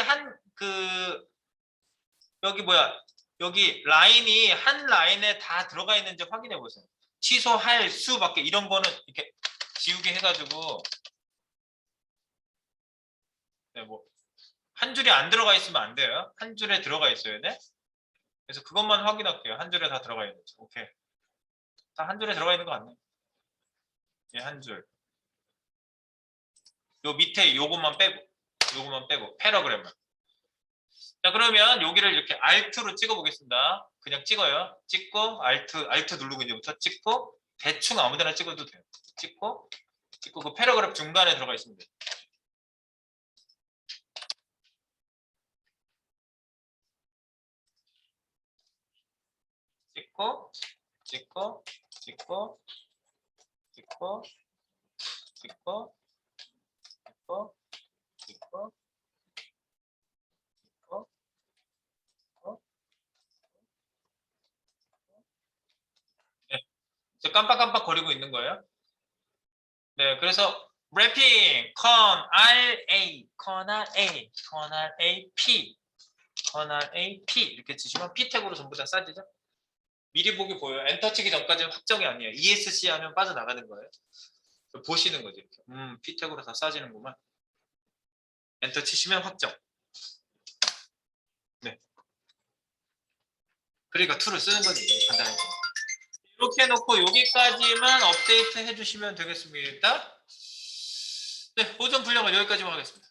여기 뭐야? 여기 라인이 한 라인에 다 들어가 있는지 확인해 보세요. 취소할 수밖에 이런 거는 이렇게 지우개 해가지고 네, 뭐 한 줄이 안 들어가 있으면 안 돼요. 한 줄에 들어가 있어야 돼. 그래서 그것만 확인할게요. 한 줄에 다 들어가 있는지. 오케이. 다 한 줄에 들어가 있는 거 같네. 예, 한 줄. 요 밑에 요것만 빼고 패러그램만. 자, 그러면 여기를 이렇게 Alt로 찍어 보겠습니다. 그냥 찍어요. 찍고 Alt 누르고 이제부터 찍고 대충 아무데나 찍어도 돼요. 찍고 그 패러그램 중간에 들어가 있습니다. 찍고 찍고 찍고 찍고 찍고 찍고 찍고 네, 이제 깜빡깜빡 거리고 있는 거예요. 네, 그래서 래핑 CTRL-A, CTRL-A, CTRL-A-P, CTRL-A-P 이렇게 치시면 P 태그로 전부 다 싸지죠? 미리 보기 보여요. 엔터 치기 전까지는 확정이 아니에요. ESC 하면 빠져나가는 거예요. 보시는 거죠. 이렇게. P 태그로 다 싸지는구만. 엔터 치시면 확정. 네. 그러니까 툴을 쓰는 거지. 간단하게. 이렇게 해놓고 여기까지만 업데이트 해주시면 되겠습니다. 네, 보존 분량은 여기까지만 하겠습니다.